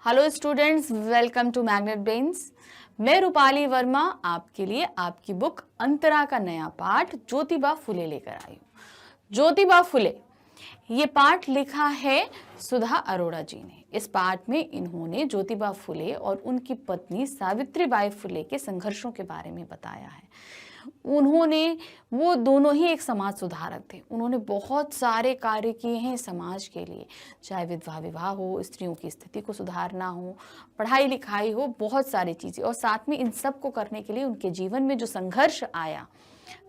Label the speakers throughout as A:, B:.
A: Hello students, welcome to Magnet Brains. मैं रूपाली वर्मा आपके लिए आपकी बुक अंतरा का नया पाठ ज्योतिबा फुले लेकर आई हूँ। ज्योतिबा फुले, ये पाठ लिखा है सुधा अरोड़ा जी ने। इस पाठ में इन्होंने ज्योतिबा फुले और उनकी पत्नी सावित्रीबाई फुले के संघर्षों के बारे में बताया है। वो दोनों ही एक समाज सुधारक थे। उन्होंने बहुत सारे कार्य किए हैं समाज के लिए, चाहे विधवा विवाह हो, स्त्रियों की स्थिति को सुधारना हो, पढ़ाई लिखाई हो, बहुत सारी चीज़ें। और साथ में इन सब को करने के लिए उनके जीवन में जो संघर्ष आया,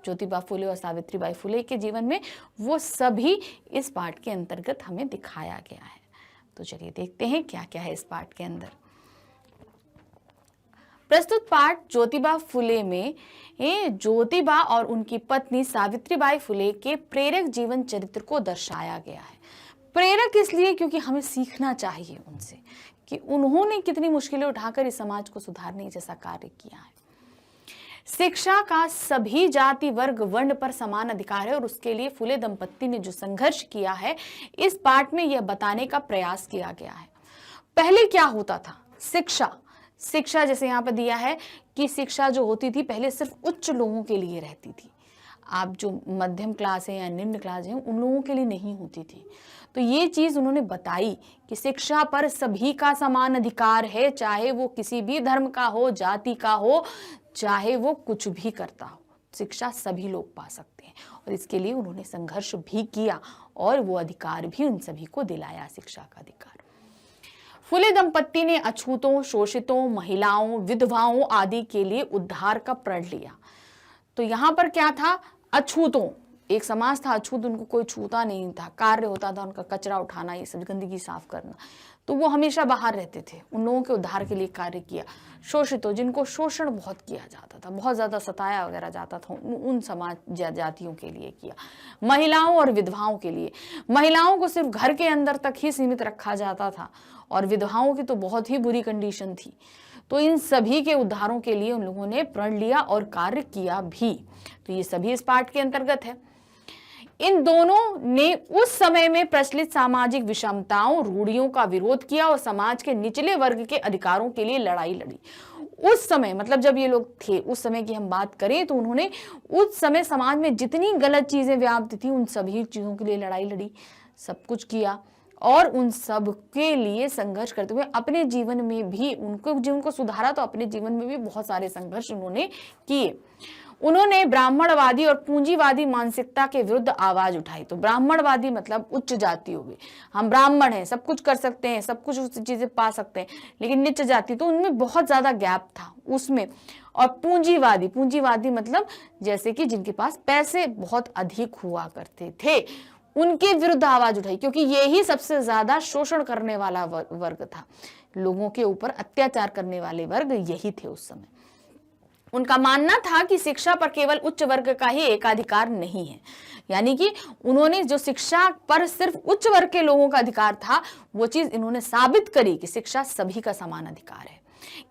A: ज्योतिबा फुले और सावित्रीबाई फुले के जीवन में, वो सभी इस पाठ के अंतर्गत हमें दिखाया गया है। तो चलिए देखते हैं क्या क्या है इस पाठ के अंदर। प्रस्तुत पाठ ज्योतिबा फुले में ज्योतिबा और उनकी पत्नी सावित्रीबाई फुले के प्रेरक जीवन चरित्र को दर्शाया गया है। प्रेरक इसलिए क्योंकि हमें सीखना चाहिए उनसे कि उन्होंने कितनी मुश्किलें उठाकर इस समाज को सुधारने जैसा कार्य किया है। शिक्षा का सभी जाति वर्ग वर्ण पर समान अधिकार है और उसके लिए फुले दंपत्ति ने जो संघर्ष किया है, इस पाठ में यह बताने का प्रयास किया गया है। पहले क्या होता था? शिक्षा जैसे यहाँ पर दिया है कि शिक्षा जो होती थी पहले सिर्फ उच्च लोगों के लिए रहती थी। आप जो मध्यम क्लास है या निम्न क्लास है, उन लोगों के लिए नहीं होती थी। तो ये चीज उन्होंने बताई कि शिक्षा पर सभी का समान अधिकार है, चाहे वो किसी भी धर्म का हो, जाति का हो, चाहे वो कुछ भी करता हो, शिक्षा सभी लोग पा सकते हैं। और इसके लिए उन्होंने संघर्ष भी किया और वो अधिकार भी उन सभी को दिलाया, शिक्षा का अधिकार। फुले दंपत्ति ने अछूतों, शोषितों, महिलाओं, विधवाओं आदि के लिए उद्धार का प्रण लिया। तो यहाँ पर क्या था? अछूतों, एक समाज था अछूत, उनको कोई छूता नहीं था। कार्य होता था उनका कचरा उठाना, ये सब गंदगी साफ करना, तो वो हमेशा बाहर रहते थे। उन लोगों के उद्धार के लिए कार्य किया। शोषितों, जिनको शोषण बहुत किया जाता था, बहुत ज्यादा सताया वगैरह जाता था, उन समाज जातियों के लिए किया। महिलाओं और विधवाओं के लिए, महिलाओं को सिर्फ घर के अंदर तक ही सीमित रखा जाता था और विधवाओं की तो बहुत ही बुरी कंडीशन थी। तो इन सभी के उद्धारों के लिए उन लोगों ने प्रण लिया और कार्य किया भी। तो ये सभी इस पाठ के अंतर्गत है। इन दोनों ने उस समय में प्रचलित सामाजिक विषमताओं, रूढ़ियों का विरोध किया और समाज के निचले वर्ग के अधिकारों के लिए लड़ाई लड़ी। उस समय, मतलब जब ये लोग थे, उस समय की हम बात करें तो उन्होंने उस समय समाज में जितनी गलत चीजें व्याप्त थी, उन सभी चीजों के लिए लड़ाई लड़ी, सब कुछ किया और उन सब के लिए संघर्ष करते हुए अपने जीवन में भी उनको जीवन को सुधारा। तो अपने जीवन में भी बहुत सारे संघर्ष उन्होंने किए। उन्होंने ब्राह्मणवादी और पूंजीवादी मानसिकता के विरुद्ध आवाज उठाई। तो ब्राह्मणवादी मतलब उच्च जाति हो गई, हम ब्राह्मण हैं, सब कुछ कर सकते हैं, सब कुछ चीजें पा सकते हैं, लेकिन नीच जाति, तो उनमें बहुत ज्यादा गैप था उसमें। और पूंजीवादी मतलब जैसे कि जिनके पास पैसे बहुत अधिक हुआ करते थे, उनके विरुद्ध आवाज उठाई, क्योंकि ये ही सबसे ज्यादा शोषण करने वाला वर्ग था। लोगों के ऊपर अत्याचार करने वाले वर्ग यही थे उस समय। उनका मानना था कि शिक्षा पर केवल उच्च वर्ग का ही एकाधिकार नहीं है, यानी कि उन्होंने जो शिक्षा पर सिर्फ उच्च वर्ग के लोगों का अधिकार था, वो चीज इन्होंने साबित करी कि शिक्षा सभी का समान अधिकार है।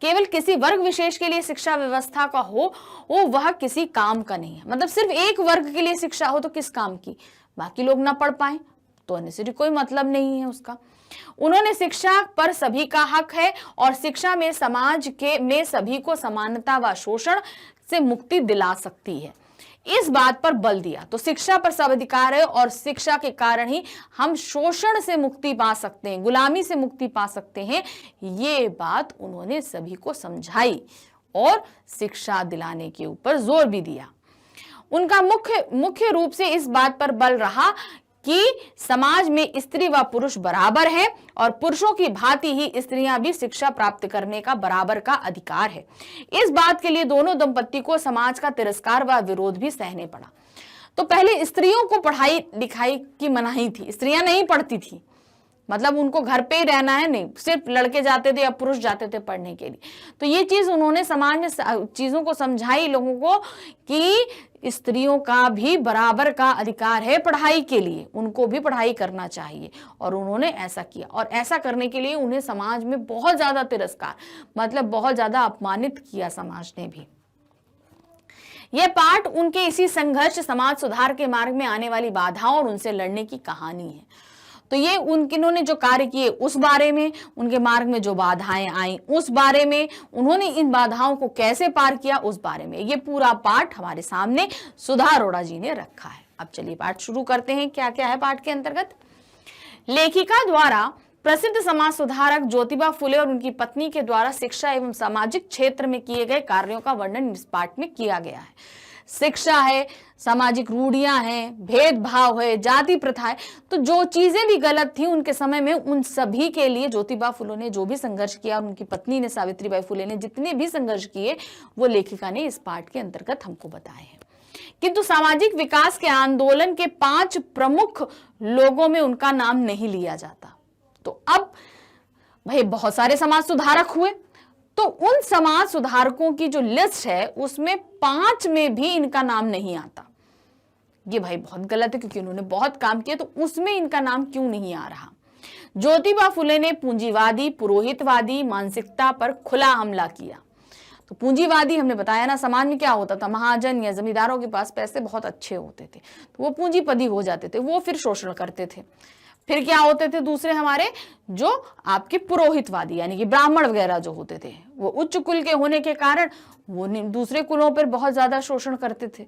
A: केवल किसी वर्ग विशेष के लिए शिक्षा व्यवस्था का हो, वह किसी काम का नहीं है। मतलब सिर्फ एक वर्ग के लिए शिक्षा हो तो किस काम की? बाकी लोग ना पढ़ पाए तो अनिश्चित कोई मतलब नहीं है उसका। उन्होंने शिक्षा पर सभी का हक है और शिक्षा में समाज के में सभी को समानता व शोषण से मुक्ति दिला सकती है, इस बात पर बल दिया। तो शिक्षा पर सब अधिकार है और शिक्षा के कारण ही हम शोषण से मुक्ति पा सकते हैं, गुलामी से मुक्ति पा सकते हैं, ये बात उन्होंने सभी को समझाई और शिक्षा दिलाने के ऊपर जोर भी दिया। उनका मुख्य रूप से इस बात पर बल रहा कि समाज में स्त्री व पुरुष बराबर है और पुरुषों की भांति ही स्त्रियां भी शिक्षा प्राप्त करने का बराबर का अधिकार है। इस बात के लिए दोनों दंपत्ति को समाज का तिरस्कार व विरोध भी सहने पड़ा। तो पहले स्त्रियों को पढ़ाई लिखाई की मनाही थी, स्त्रियां नहीं पढ़ती थी, मतलब उनको घर पे ही रहना है, नहीं, सिर्फ लड़के जाते थे या पुरुष जाते थे पढ़ने के लिए। तो ये चीज उन्होंने समाज में चीजों को समझाई लोगों को कि स्त्रियों का भी बराबर का अधिकार है पढ़ाई के लिए, उनको भी पढ़ाई करना चाहिए। और उन्होंने ऐसा किया और ऐसा करने के लिए उन्हें समाज में बहुत ज्यादा तिरस्कार, मतलब बहुत ज्यादा अपमानित किया समाज ने भी। यह पाठ उनके इसी संघर्ष, समाज सुधार के मार्ग में आने वाली बाधाओं और उनसे लड़ने की कहानी है। तो ये इन्होंने जो कार्य किए उस बारे में, उनके मार्ग में जो बाधाएं आई उस बारे में, उन्होंने इन बाधाओं को कैसे पार किया उस बारे में, ये पूरा पाठ हमारे सामने सुधा अरोड़ा जी ने रखा है। अब चलिए पाठ शुरू करते हैं। क्या क्या है पाठ के अंतर्गत? लेखिका द्वारा प्रसिद्ध समाज सुधारक ज्योतिबा फुले और उनकी पत्नी के द्वारा शिक्षा एवं सामाजिक क्षेत्र में किए गए कार्यों का वर्णन इस पाठ में किया गया है। शिक्षा है, सामाजिक रूढ़ियां हैं, भेदभाव है, जाति प्रथा है, तो जो चीजें भी गलत थी उनके समय में, उन सभी के लिए ज्योतिबा फुले ने जो भी संघर्ष किया और उनकी पत्नी ने सावित्रीबाई फुले ने जितने भी संघर्ष किए वो लेखिका ने इस पाठ के अंतर्गत हमको बताए हैं। किंतु सामाजिक विकास के आंदोलन के 5 प्रमुख लोगों में उनका नाम नहीं लिया जाता। तो अब भाई बहुत सारे समाज सुधारक हुए, तो उन समाज सुधारकों की जो लिस्ट है उसमें 5 में भी इनका नाम नहीं आता। ये भाई बहुत गलत है, क्योंकि उन्होंने बहुत काम किया, तो उसमें इनका नाम क्यों नहीं आ रहा? ज्योतिबा फुले ने पूंजीवादी पुरोहितवादी मानसिकता पर खुला हमला किया। तो पूंजीवादी हमने बताया ना, समाज में क्या होता था, महाजन या जमींदारों के पास पैसे बहुत अच्छे होते थे तो वो पूंजीपति हो जाते थे, वो फिर शोषण करते थे। फिर क्या होते थे दूसरे हमारे जो आपके पुरोहितवादी यानी कि ब्राह्मण वगैरह जो होते थे, वो उच्च कुल के होने के कारण वो दूसरे कुलों पर बहुत ज्यादा शोषण करते थे।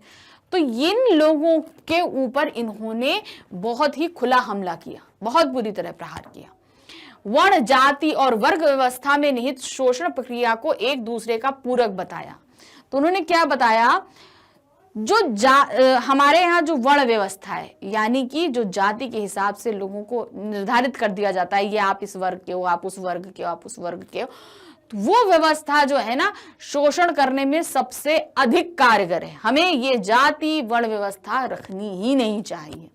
A: तो इन लोगों के ऊपर इन्होंने बहुत ही खुला हमला किया, बहुत बुरी तरह प्रहार किया। वर्ण जति और वर्ग व्यवस्था में निहित शोषण प्रक्रिया को एक दूसरे का पूरक बताया। तो उन्होंने क्या बताया, जो हमारे यहाँ जो वर्ण व्यवस्था है, यानी कि जो जाति के हिसाब से लोगों को निर्धारित कर दिया जाता है, ये आप इस वर्ग के हो, आप उस वर्ग के हो, आप उस वर्ग के हो, तो वो व्यवस्था जो है ना शोषण करने में सबसे अधिक कारगर है। हमें ये जाति वर्ण व्यवस्था रखनी ही नहीं चाहिए।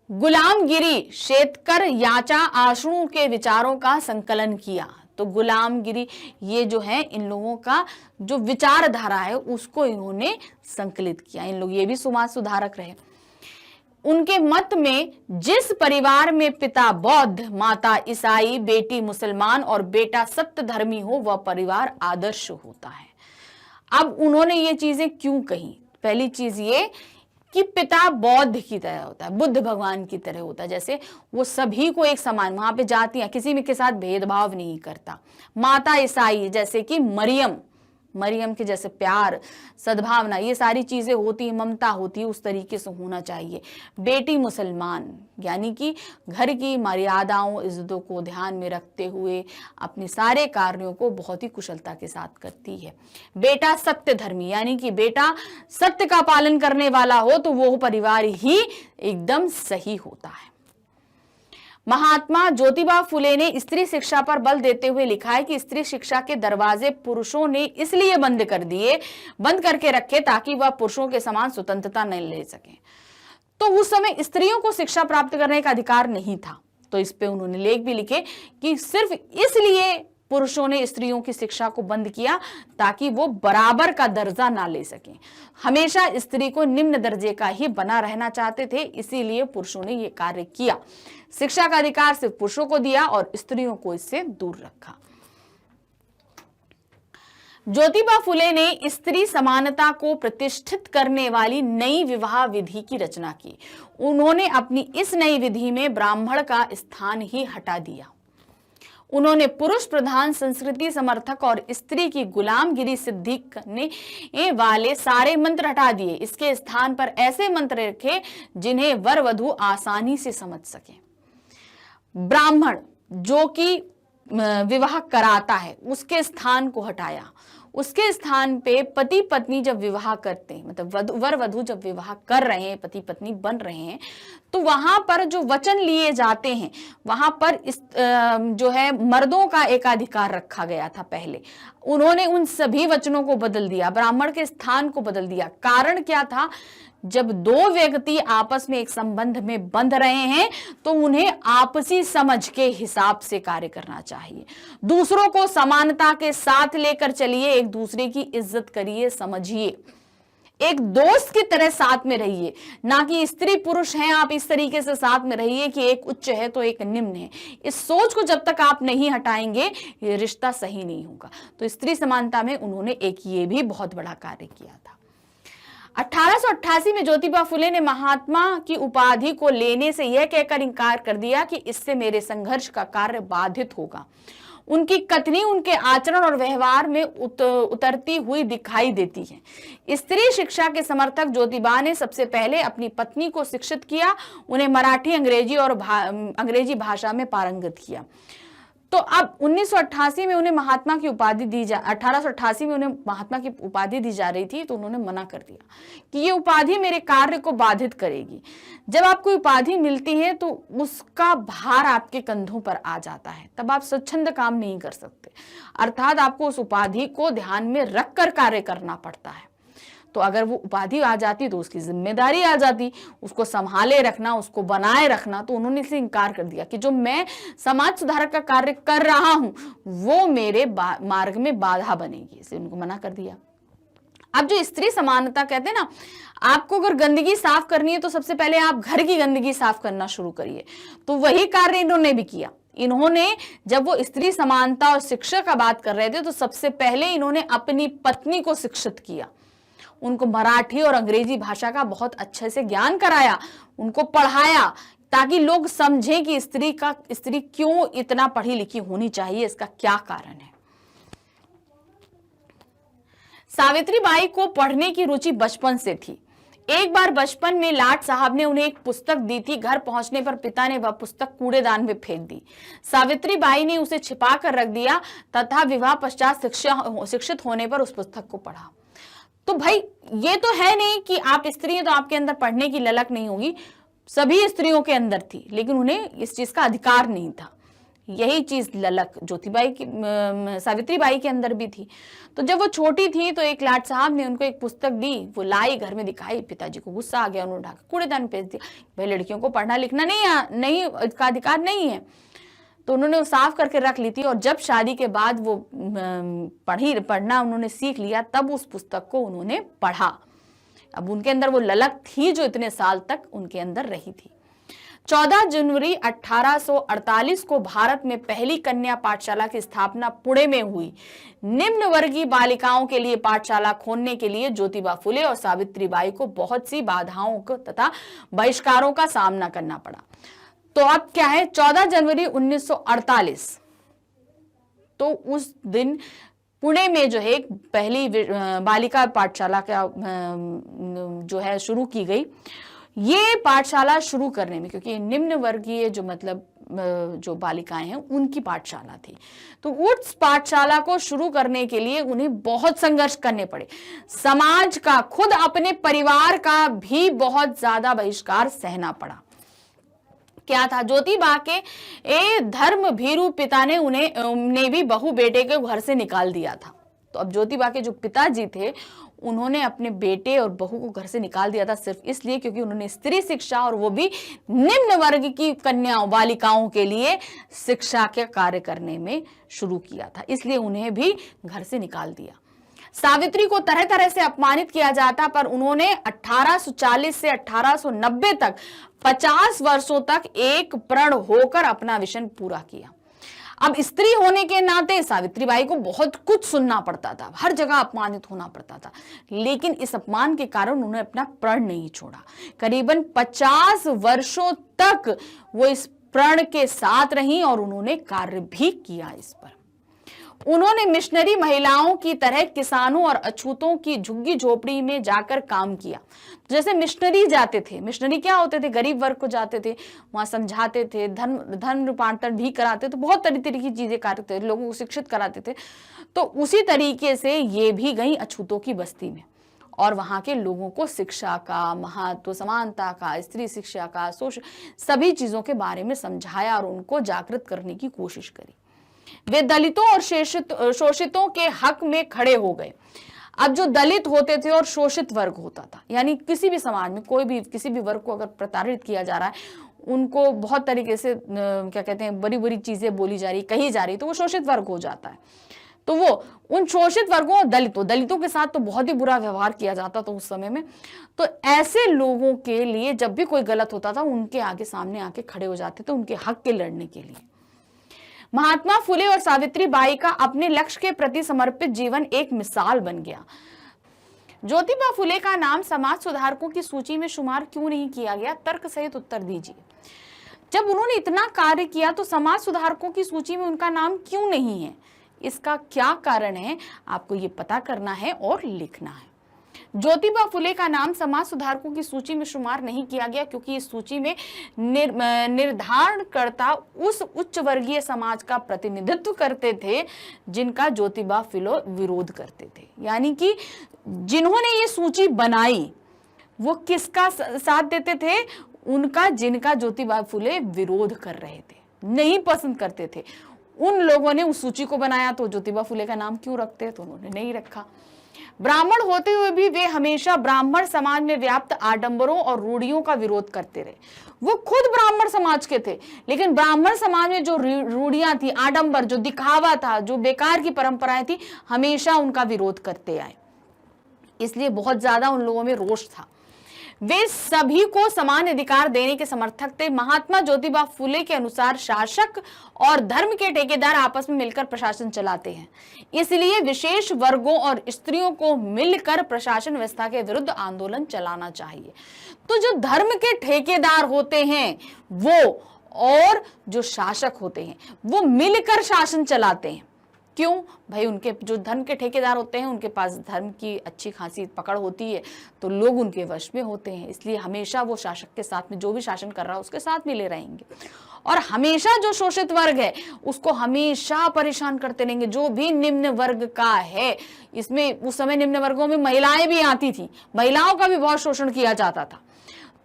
A: गुलामगिरी शेतकर याचा आशुओं के विचारों का संकलन किया। तो गुलामगिरी ये जो है इन लोगों का जो विचारधारा है उसको इन्होंने संकलित किया। इन लोग ये भी समाज सुधारक रहे। उनके मत में जिस परिवार में पिता बौद्ध, माता ईसाई, बेटी मुसलमान और बेटा सत्य धर्मी हो वह परिवार आदर्श होता है। अब उन्होंने ये चीजें क्यों कही? पहली चीज ये कि पिता बौद्ध की तरह होता है, बुद्ध भगवान की तरह होता है, जैसे वो सभी को एक समान, वहां पे जातियां किसी में के साथ भेदभाव नहीं करता। माता ईसाई जैसे कि मरियम के जैसे प्यार सद्भावना ये सारी चीजें होती है, ममता होती है, उस तरीके से होना चाहिए। बेटी मुसलमान यानी कि घर की मर्यादाओं इज्जतों को ध्यान में रखते हुए अपने सारे कार्यों को बहुत ही कुशलता के साथ करती है। बेटा सत्य धर्मी यानी कि बेटा सत्य का पालन करने वाला हो तो वो परिवार ही एकदम सही होता है। महात्मा ज्योतिबा फुले ने स्त्री शिक्षा पर बल देते हुए लिखा है कि स्त्री शिक्षा के दरवाजे पुरुषों ने इसलिए बंद करके रखे ताकि वह पुरुषों के समान स्वतंत्रता न ले सके। तो उस समय स्त्रियों को शिक्षा प्राप्त करने का अधिकार नहीं था। तो इस पे उन्होंने लेख भी लिखे कि सिर्फ इसलिए पुरुषों ने स्त्रियों की शिक्षा को बंद किया ताकि वो बराबर का दर्जा ना ले सकें। हमेशा स्त्री को निम्न दर्जे का ही बना रहना चाहते थे, इसीलिए पुरुषों ने ये कार्य किया। शिक्षा का अधिकार सिर्फ पुरुषों को दिया और स्त्रियों को इससे दूर रखा। ज्योतिबा फुले ने स्त्री समानता को प्रतिष्ठित करने वाली नई विवाह विधि की रचना की। उन्होंने अपनी इस नई विधि में ब्राह्मण का स्थान ही हटा दिया। उन्होंने पुरुष प्रधान संस्कृति समर्थक और स्त्री की गुलामगिरी सिद्धि करने वाले सारे मंत्र हटा दिए। इसके स्थान पर ऐसे मंत्र रखे जिन्हें वर वधू आसानी से समझ सके। ब्राह्मण जो कि विवाह कराता है उसके स्थान को हटाया। उसके स्थान पे पति पत्नी जब विवाह करते हैं, मतलब वर वधू जब विवाह कर रहे हैं, पति पत्नी बन रहे हैं, तो वहां पर जो वचन लिए जाते हैं वहां पर जो है मर्दों का एकाधिकार रखा गया था पहले। उन्होंने उन सभी वचनों को बदल दिया, ब्राह्मण के स्थान को बदल दिया। कारण क्या था? जब दो व्यक्ति आपस में एक संबंध में बंध रहे हैं तो उन्हें आपसी समझ के हिसाब से कार्य करना चाहिए। दूसरों को समानता के साथ लेकर चलिए, एक दूसरे की इज्जत करिए, समझिए, एक दोस्त की तरह साथ में रहिए, ना कि स्त्री पुरुष हैं आप इस तरीके से साथ में रहिए कि एक उच्च है तो एक निम्न है। इस सोच को जब तक आप नहीं हटाएंगे ये रिश्ता सही नहीं होगा। तो स्त्री समानता में उन्होंने एक ये भी बहुत बड़ा कार्य किया था। 1888 में ज्योतिबा फुले ने महात्मा की उपाधि को लेने से यह कहकर इनकार कर दिया कि इससे मेरे संघर्ष का कार्य बाधित होगा। उनकी कथनी उनके आचरण और व्यवहार में उतरती हुई दिखाई देती है। स्त्री शिक्षा के समर्थक ज्योतिबा ने सबसे पहले अपनी पत्नी को शिक्षित किया, उन्हें मराठी, अंग्रेजी और अंग्रेजी भाषा में पारंगत किया। तो अब 1988 में उन्हें महात्मा की उपाधि दी 1888 में उन्हें महात्मा की उपाधि दी जा रही थी, तो उन्होंने मना कर दिया कि ये उपाधि मेरे कार्य को बाधित करेगी। जब आपको उपाधि मिलती है तो उसका भार आपके कंधों पर आ जाता है, तब आप स्वच्छंद काम नहीं कर सकते, अर्थात आपको उस उपाधि को ध्यान में रखकर कार्य करना पड़ता है। तो अगर वो उपाधि आ जाती तो उसकी जिम्मेदारी आ जाती, उसको संभाले रखना, उसको बनाए रखना। तो उन्होंने इसे इनकार कर दिया कि जो मैं समाज सुधारक का कार्य कर रहा हूं वो मेरे मार्ग में बाधा बनेगी, इसे उनको मना कर दिया। अब जो स्त्री समानता कहते हैं ना, आपको अगर गंदगी साफ करनी है तो सबसे पहले आप घर की गंदगी साफ करना शुरू करिए। तो वही कार्य इन्होंने भी किया। इन्होंने जब वो स्त्री समानता और शिक्षा का बात कर रहे थे तो सबसे पहले इन्होंने अपनी पत्नी को शिक्षित किया, उनको मराठी और अंग्रेजी भाषा का बहुत अच्छे से ज्ञान कराया, उनको पढ़ाया, ताकि लोग समझें कि स्त्री क्यों इतना पढ़ी लिखी होनी चाहिए, इसका क्या कारण है। सावित्रीबाई को पढ़ने की रुचि बचपन से थी। एक बार बचपन में लाट साहब ने उन्हें एक पुस्तक दी थी। घर पहुंचने पर पिता ने वह पुस्तक कूड़ेदान में फेंक दी। सावित्रीबाई ने उसे छिपा कर रख दिया तथा विवाह पश्चात शिक्षित होने पर उस पुस्तक को पढ़ा। तो भाई ये तो है नहीं कि आप स्त्री हैं तो आपके अंदर पढ़ने की ललक नहीं होगी, सभी स्त्रियों के अंदर थी, लेकिन उन्हें इस चीज का अधिकार नहीं था। यही चीज ललक सावित्रीबाई के अंदर भी थी। तो जब वो छोटी थी तो एक लाट साहब ने उनको एक पुस्तक दी, वो लाई, घर में दिखाई, पिताजी को गुस्सा आ गया, उन्होंने ढाकर कूड़ेदान भेज दिया। भाई लड़कियों को पढ़ना लिखना नहीं इसका अधिकार नहीं है, तो उन्होंने वो साफ करके रख ली थी। और जब शादी के बाद वो पढ़ना उन्होंने सीख लिया, तब उस पुस्तक को उन्होंने पढ़ा। अब उनके अंदर वो ललक थी जो इतने साल तक उनके अंदर रही थी। 14 जनवरी 1848 को भारत में पहली कन्या पाठशाला की स्थापना पुणे में हुई। निम्न वर्गीय बालिकाओं के लिए पाठशाला खोलने के लिए ज्योतिबा फुले और सावित्रीबाई को बहुत सी बाधाओं तथा बहिष्कारों का सामना करना पड़ा। तो अब क्या है, 14 जनवरी 1948, तो उस दिन पुणे में जो है पहली बालिका पाठशाला का जो है शुरू की गई। ये पाठशाला शुरू करने में, क्योंकि निम्न वर्गीय जो मतलब जो बालिकाएं हैं उनकी पाठशाला थी, तो उस पाठशाला को शुरू करने के लिए उन्हें बहुत संघर्ष करने पड़े। समाज का, खुद अपने परिवार का भी बहुत ज्यादा बहिष्कार सहना पड़ा। क्या था, ज्योतिबा के धर्म भीरू पिता ने उन्हें भी बहू बेटे के घर से निकाल दिया था। तो अब ज्योतिबा के जो पिताजी थे उन्होंने अपने बेटे और बहू को घर से निकाल दिया था सिर्फ इसलिए क्योंकि उन्होंने स्त्री शिक्षा और वो भी निम्न वर्ग की कन्याओं बालिकाओं के लिए शिक्षा के कार्य करने में शुरू किया था, इसलिए उन्हें भी घर से निकाल दिया। सावित्री को तरह तरह से अपमानित किया जाता, पर उन्होंने 1840 से 1890 तक 50 वर्षों तक एक प्रण होकर अपना मिशन पूरा किया। अब स्त्री होने के नाते सावित्रीबाई को बहुत कुछ सुनना पड़ता था, हर जगह अपमानित होना पड़ता था, लेकिन इस अपमान के कारण उन्होंने अपना प्रण नहीं छोड़ा। करीबन 50 वर्षों तक वो इस प्रण के साथ रही और उन्होंने कार्य भी किया इस पर। उन्होंने मिशनरी महिलाओं की तरह किसानों और अछूतों की झुग्गी झोपड़ी में जाकर काम किया। जैसे मिशनरी जाते थे, मिशनरी क्या होते थे, गरीब वर्ग को जाते थे, वहां समझाते थे, धर्म रूपांतरण भी कराते, तो बहुत तरह की चीजें करते थे, लोगों को शिक्षित कराते थे। तो उसी तरीके से ये भी गई अछूतों की बस्ती में और वहां के लोगों को शिक्षा का महत्व, समानता का, स्त्री शिक्षा का, सभी चीजों के बारे में समझाया और उनको जागृत करने की कोशिश करी। वे दलितों और शोषितों के हक में खड़े हो गए। अब जो दलित होते थे और शोषित वर्ग होता था, यानी किसी भी समाज में कोई भी किसी भी वर्ग को अगर प्रताड़ित किया जा रहा है, उनको बहुत तरीके से क्या कहते हैं, बड़ी बड़ी चीजें बोली जा रही, कही जा रही, तो वो शोषित वर्ग हो जाता है। तो वो उन शोषित वर्गों और दलितों के साथ तो बहुत ही बुरा व्यवहार किया जाता था उस समय में। तो ऐसे लोगों के लिए जब भी कोई गलत होता था, उनके आगे सामने आके खड़े हो जाते थे उनके हक के लड़ने के लिए। महात्मा फुले और सावित्रीबाई का अपने लक्ष्य के प्रति समर्पित जीवन एक मिसाल बन गया। ज्योतिबा फुले का नाम समाज सुधारकों की सूची में शुमार क्यों नहीं किया गया? तर्क सहित उत्तर दीजिए। जब उन्होंने इतना कार्य किया तो समाज सुधारकों की सूची में उनका नाम क्यों नहीं है? इसका क्या कारण है, आपको ये पता करना है और लिखना है। ज्योतिबा फुले का नाम समाज सुधारकों की सूची में शुमार नहीं किया गया क्योंकि इस सूची में निर्धारणकर्ता उस उच्च वर्गीय समाज का प्रतिनिधित्व करते थे जिनका ज्योतिबा फुले विरोध करते थे। यानी कि जिन्होंने ये सूची बनाई वो किसका साथ देते थे? उनका, जिनका ज्योतिबा फुले विरोध कर रहे थे, नहीं पसंद करते थे। उन लोगों ने उस सूची को बनाया तो ज्योतिबा फुले का नाम क्यों रखते? तो उन्होंने नहीं रखा। ब्राह्मण होते हुए भी वे हमेशा ब्राह्मण समाज में व्याप्त आडंबरों और रूढ़ियों का विरोध करते रहे। वो खुद ब्राह्मण समाज के थे, लेकिन ब्राह्मण समाज में जो रूढ़ियां थी, आडंबर, जो दिखावा था, जो बेकार की परंपराएं थी, हमेशा उनका विरोध करते आए। इसलिए बहुत ज्यादा उन लोगों में रोष था। वे सभी को समान अधिकार देने के समर्थक थे। महात्मा ज्योतिबा फुले के अनुसार शासक और धर्म के ठेकेदार आपस में मिलकर प्रशासन चलाते हैं, इसलिए विशेष वर्गों और स्त्रियों को मिलकर प्रशासन व्यवस्था के विरुद्ध आंदोलन चलाना चाहिए। तो जो धर्म के ठेकेदार होते हैं वो और जो शासक होते हैं वो मिलकर शासन चलाते हैं। क्यों भाई? उनके जो धर्म के ठेकेदार होते हैं उनके पास धर्म की अच्छी खासी पकड़ होती है, तो लोग उनके वश में होते हैं, इसलिए हमेशा वो शासक के साथ में, जो भी शासन कर रहा है उसके साथ मिले रहेंगे। और हमेशा जो शोषित वर्ग है उसको हमेशा परेशान करते रहेंगे। जो भी निम्न वर्ग का है, इसमें उस समय निम्न वर्गों में महिलाएं भी आती थी, महिलाओं का भी बहुत शोषण किया जाता था।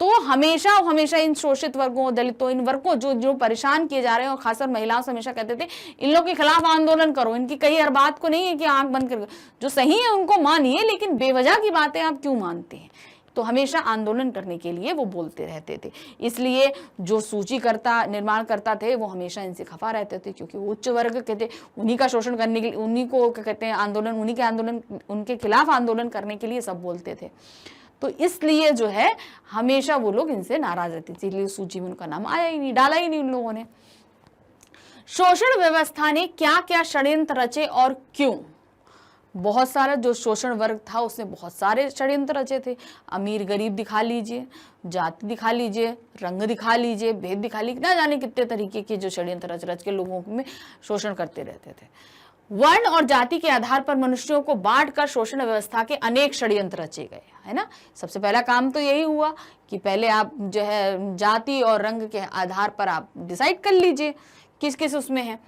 A: तो हमेशा हमेशा इन शोषित वर्गों, दलितों, इन वर्गों जो जो परेशान किए जा रहे हैं, और खासकर महिलाओं से हमेशा कहते थे इन लोगों के खिलाफ आंदोलन करो। इनकी कई हर बात को नहीं है कि आंख बंद कर, जो सही है उनको मानिए, लेकिन बेवजह की बातें आप क्यों मानते हैं? तो हमेशा आंदोलन करने के लिए वो बोलते रहते थे। इसलिए जो सूचीकर्ता, निर्माण करता थे, वो हमेशा इनसे खफा रहते थे, क्योंकि उच्च वर्ग के थे, उन्हीं का शोषण करने के लिए, उन्हीं को कहते हैं आंदोलन, उन्हीं के आंदोलन, उनके खिलाफ आंदोलन करने के लिए सब बोलते थे। तो इसलिए जो है हमेशा वो लोग इनसे नाराज रहते थे, इसलिए सूची में उनका नाम आया ही नहीं, डाला ही नहीं उन लोगों ने। शोषण व्यवस्था ने क्या क्या षड्यंत्र रचे और क्यों? बहुत सारा जो शोषण वर्ग था उसने बहुत सारे षड्यंत्र रचे थे। अमीर गरीब दिखा लीजिए, जाति दिखा लीजिए, रंग दिखा लीजिए, भेद दिखा लीजिए, ना जाने कितने तरीके के जो षड्यंत्र रच रच के लोगों में शोषण करते रहते थे। वर्ण और जाति के आधार पर मनुष्यों को बांटकर शोषण व्यवस्था के अनेक षड्यंत्र रचे गए, है ना। सबसे पहला काम तो यही हुआ कि पहले आप जो है जाति और रंग के आधार पर आप डिसाइड कर लीजिए किस किस उसमें है।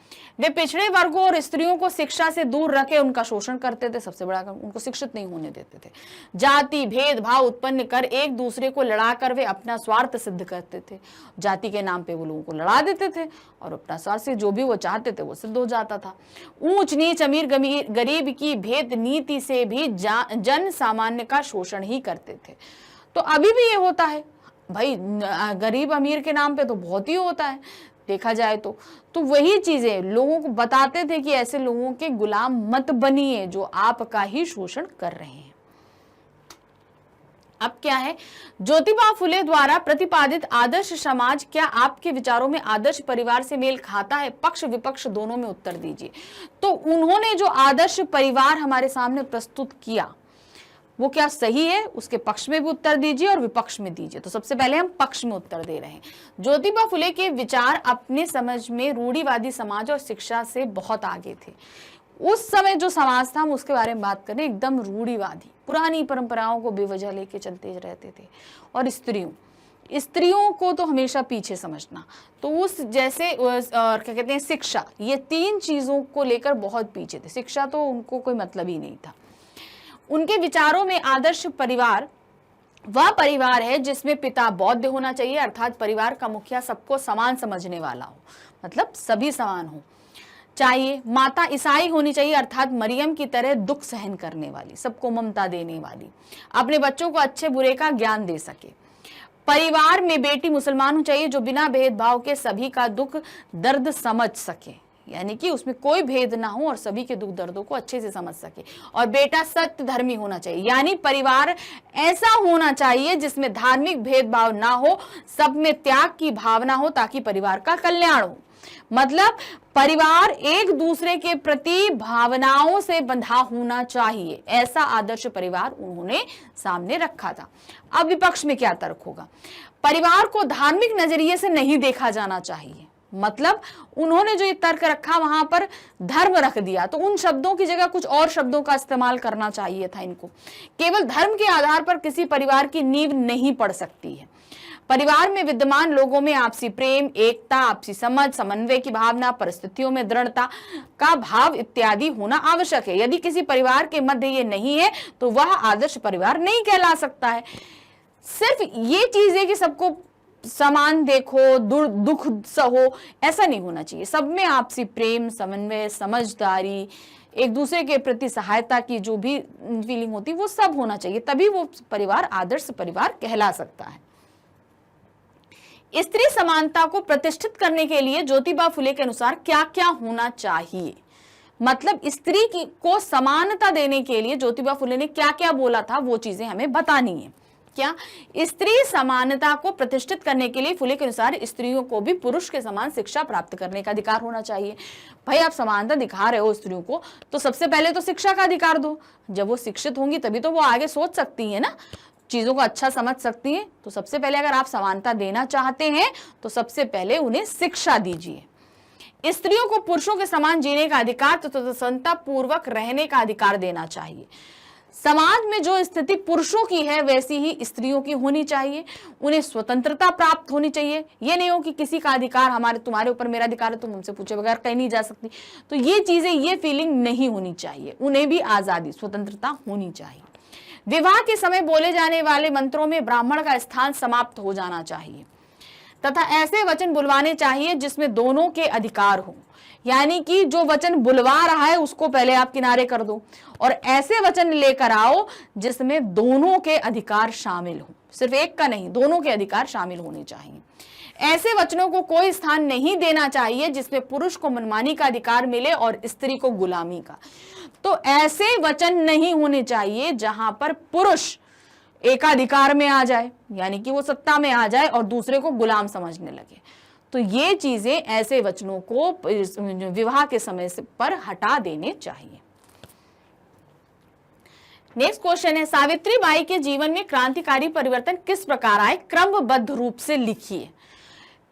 A: वे पिछड़े वर्गों और स्त्रियों को शिक्षा से दूर रखे उनका शोषण करते थे, सबसे बड़ा काम, उनको शिक्षित नहीं होने देते थे। जाति भेदभाव उत्पन्न कर एक दूसरे को लड़ाकर वे अपना स्वार्थ सिद्ध करते थे। जाति के नाम पे वो लोगों को लड़ा देते थे और अपना स्वार्थ से जो भी वो चाहते थे वो सिद्ध हो जाता था। ऊंच नीच अमीर गरीब की भेद नीति से भी जन सामान्य का शोषण ही करते थे। तो अभी भी ये होता है भाई, गरीब अमीर के नाम पे तो बहुत ही होता है देखा जाए तो वही चीजें लोगों को बताते थे कि ऐसे लोगों के गुलाम मत बनिए जो आपका ही शोषण कर रहे हैं। अब क्या है, ज्योतिबा फुले द्वारा प्रतिपादित आदर्श समाज क्या आपके विचारों में आदर्श परिवार से मेल खाता है? पक्ष विपक्ष दोनों में उत्तर दीजिए। तो उन्होंने जो आदर्श परिवार हमारे सामने प्रस्तुत किया वो क्या सही है, उसके पक्ष में भी उत्तर दीजिए और विपक्ष में दीजिए। तो सबसे पहले हम पक्ष में उत्तर दे रहे हैं। ज्योतिबा फुले के विचार अपने समझ में रूढ़िवादी समाज और शिक्षा से बहुत आगे थे। उस समय जो समाज था हम उसके बारे में बात करें, एकदम रूढ़िवादी, पुरानी परंपराओं को बेवजह लेके चलते रहते थे। और स्त्रियों को तो हमेशा पीछे समझना, तो उस जैसे और क्या कहते हैं शिक्षा, ये तीन चीजों को लेकर बहुत पीछे थे। शिक्षा तो उनको कोई मतलब ही नहीं था। उनके विचारों में आदर्श परिवार वह परिवार है जिसमें पिता बौद्ध होना चाहिए, अर्थात परिवार का मुखिया सबको समान समझने वाला हो, मतलब सभी समान हो चाहिए। माता ईसाई होनी चाहिए, अर्थात मरियम की तरह दुख सहन करने वाली, सबको ममता देने वाली, अपने बच्चों को अच्छे बुरे का ज्ञान दे सके। परिवार में बेटी मुसलमान होनी चाहिए जो बिना भेदभाव के सभी का दुख दर्द समझ सके, यानी कि उसमें कोई भेद ना हो और सभी के दुख दर्दों को अच्छे से समझ सके। और बेटा सत्य धर्मी होना चाहिए, यानी परिवार ऐसा होना चाहिए जिसमें धार्मिक भेदभाव ना हो, सब में त्याग की भावना हो ताकि परिवार का कल्याण हो। मतलब परिवार एक दूसरे के प्रति भावनाओं से बंधा होना चाहिए, ऐसा आदर्श परिवार उन्होंने सामने रखा था। अब विपक्ष में क्या तर्क होगा? परिवार को धार्मिक नजरिए से नहीं देखा जाना चाहिए। मतलब उन्होंने जो ये तर्क रखा वहां पर धर्म रख दिया, तो उन शब्दों की जगह कुछ और शब्दों का इस्तेमाल करना चाहिए था इनको। केवल धर्म के आधार पर किसी परिवार की नींव नहीं पड़ सकती है। परिवार में विद्यमान लोगों में आपसी प्रेम, एकता, आपसी समझ, समन्वय की भावना, परिस्थितियों में दृढ़ता का भाव इत्यादि होना आवश्यक है। यदि किसी परिवार के मध्य ये नहीं है तो वह आदर्श परिवार नहीं कहला सकता है। सिर्फ ये चीज है कि सबको समान देखो, दुख सहो, ऐसा नहीं होना चाहिए। सब में आपसी प्रेम, समन्वय, समझदारी, एक दूसरे के प्रति सहायता की जो भी फीलिंग होती है वो सब होना चाहिए, तभी वो परिवार आदर्श परिवार कहला सकता है। स्त्री समानता को प्रतिष्ठित करने के लिए ज्योतिबा फुले के अनुसार क्या क्या होना चाहिए? मतलब स्त्री को समानता देने के लिए ज्योतिबा फुले ने क्या क्या बोला था, वो चीजें हमें बतानी है। क्या? स्त्री समानता को प्रतिष्ठित करने के लिए फुले के अनुसार स्त्रियों को भी पुरुष के समान शिक्षा प्राप्त करने का अधिकार होना चाहिए। भाई आप समानता दिखा रहे हो स्त्रियों को, तो सबसे पहले तो शिक्षा का अधिकार दो। जब वो शिक्षित होंगी तभी तो वो आगे सोच सकती है ना, चीजों को अच्छा समझ सकती हैं। तो सबसे पहले अगर आप समानता देना चाहते हैं तो सबसे पहले उन्हें शिक्षा दीजिए। स्त्रियों को पुरुषों के समान जीने का अधिकार तथा स्वतंत्रता पूर्वक रहने का अधिकार देना चाहिए। समाज में जो स्थिति पुरुषों की है वैसी ही स्त्रियों की होनी चाहिए। उन्हें स्वतंत्रता प्राप्त होनी चाहिए। ये नहीं हो कि किसी का अधिकार हमारे तुम्हारे ऊपर मेरा अधिकार है, तुम हमसे पूछे बगैर कहीं नहीं जा सकती। तो ये चीजें, ये फीलिंग नहीं होनी चाहिए। उन्हें भी आजादी, स्वतंत्रता होनी चाहिए। विवाह के समय बोले जाने वाले मंत्रों में ब्राह्मण का स्थान समाप्त हो जाना चाहिए तथा ऐसे वचन बुलवाने चाहिए जिसमें दोनों के अधिकार हो। यानी कि जो वचन बुलवा रहा है उसको पहले आप किनारे कर दो और ऐसे वचन लेकर आओ जिसमें दोनों के अधिकार शामिल हो। सिर्फ एक का नहीं, दोनों के अधिकार शामिल होने चाहिए। ऐसे वचनों को कोई स्थान नहीं देना चाहिए जिसमें पुरुष को मनमानी का अधिकार मिले और स्त्री को गुलामी का। तो ऐसे वचन नहीं होने चाहिए जहां पर पुरुष एकाधिकार में आ जाए, यानी कि वो सत्ता में आ जाए और दूसरे को गुलाम समझने लगे। तो ये चीजें, ऐसे वचनों को विवाह के समय से पर हटा देने चाहिए। नेक्स्ट क्वेश्चन है, सावित्री बाई के जीवन में क्रांतिकारी परिवर्तन किस प्रकार आए, क्रमबद्ध रूप से लिखिए।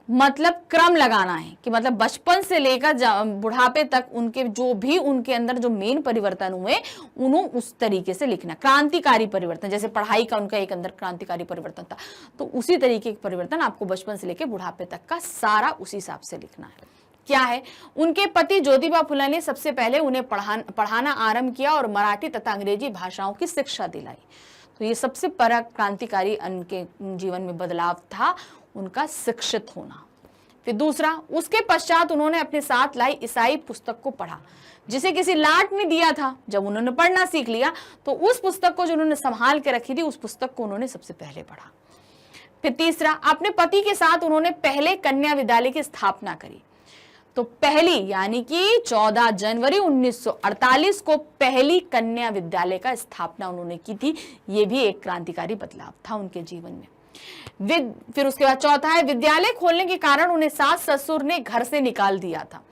A: मतलब क्रम लगाना है कि मतलब बचपन से लेकर बुढ़ापे तक उनके जो भी उनके अंदर जो मेन परिवर्तन हुए उन्होंने उस तरीके से लिखना। क्रांतिकारी परिवर्तन, जैसे पढ़ाई का उनका एक अंदर क्रांतिकारी परिवर्तन था, तो उसी तरीके के परिवर्तन आपको बचपन से लेकर बुढ़ापे तक का सारा उसी हिसाब से लिखना है। क्या है? उनके पति ज्योतिबा फुले ने सबसे पहले उन्हें पढ़ाना आरंभ किया और मराठी तथा अंग्रेजी भाषाओं की शिक्षा दिलाई। तो ये सबसे बड़ा क्रांतिकारी उनके जीवन में बदलाव था, उनका शिक्षित होना। फिर दूसरा, उसके पश्चात उन्होंने अपने साथ लाई ईसाई पुस्तक को पढ़ा, जिसे किसी लाट ने दिया था। जब उन्होंने पढ़ना सीख लिया तो उस पुस्तक को जो उन्होंने संभाल के रखी थी, उस पुस्तक को उन्होंने सबसे पहले पढ़ा। फिर तीसरा, अपने पति के साथ उन्होंने पहले कन्या विद्यालय की स्थापना करी। तो पहली, यानी कि 14 जनवरी 1948 को पहली कन्या विद्यालय का स्थापना उन्होंने की थी। ये भी एक क्रांतिकारी बदलाव था उनके जीवन में। फिर उसके बाद चौथा है, विद्यालय खोलने के कारण उन्हें सास ससुर ने घर से निकाल दिया था।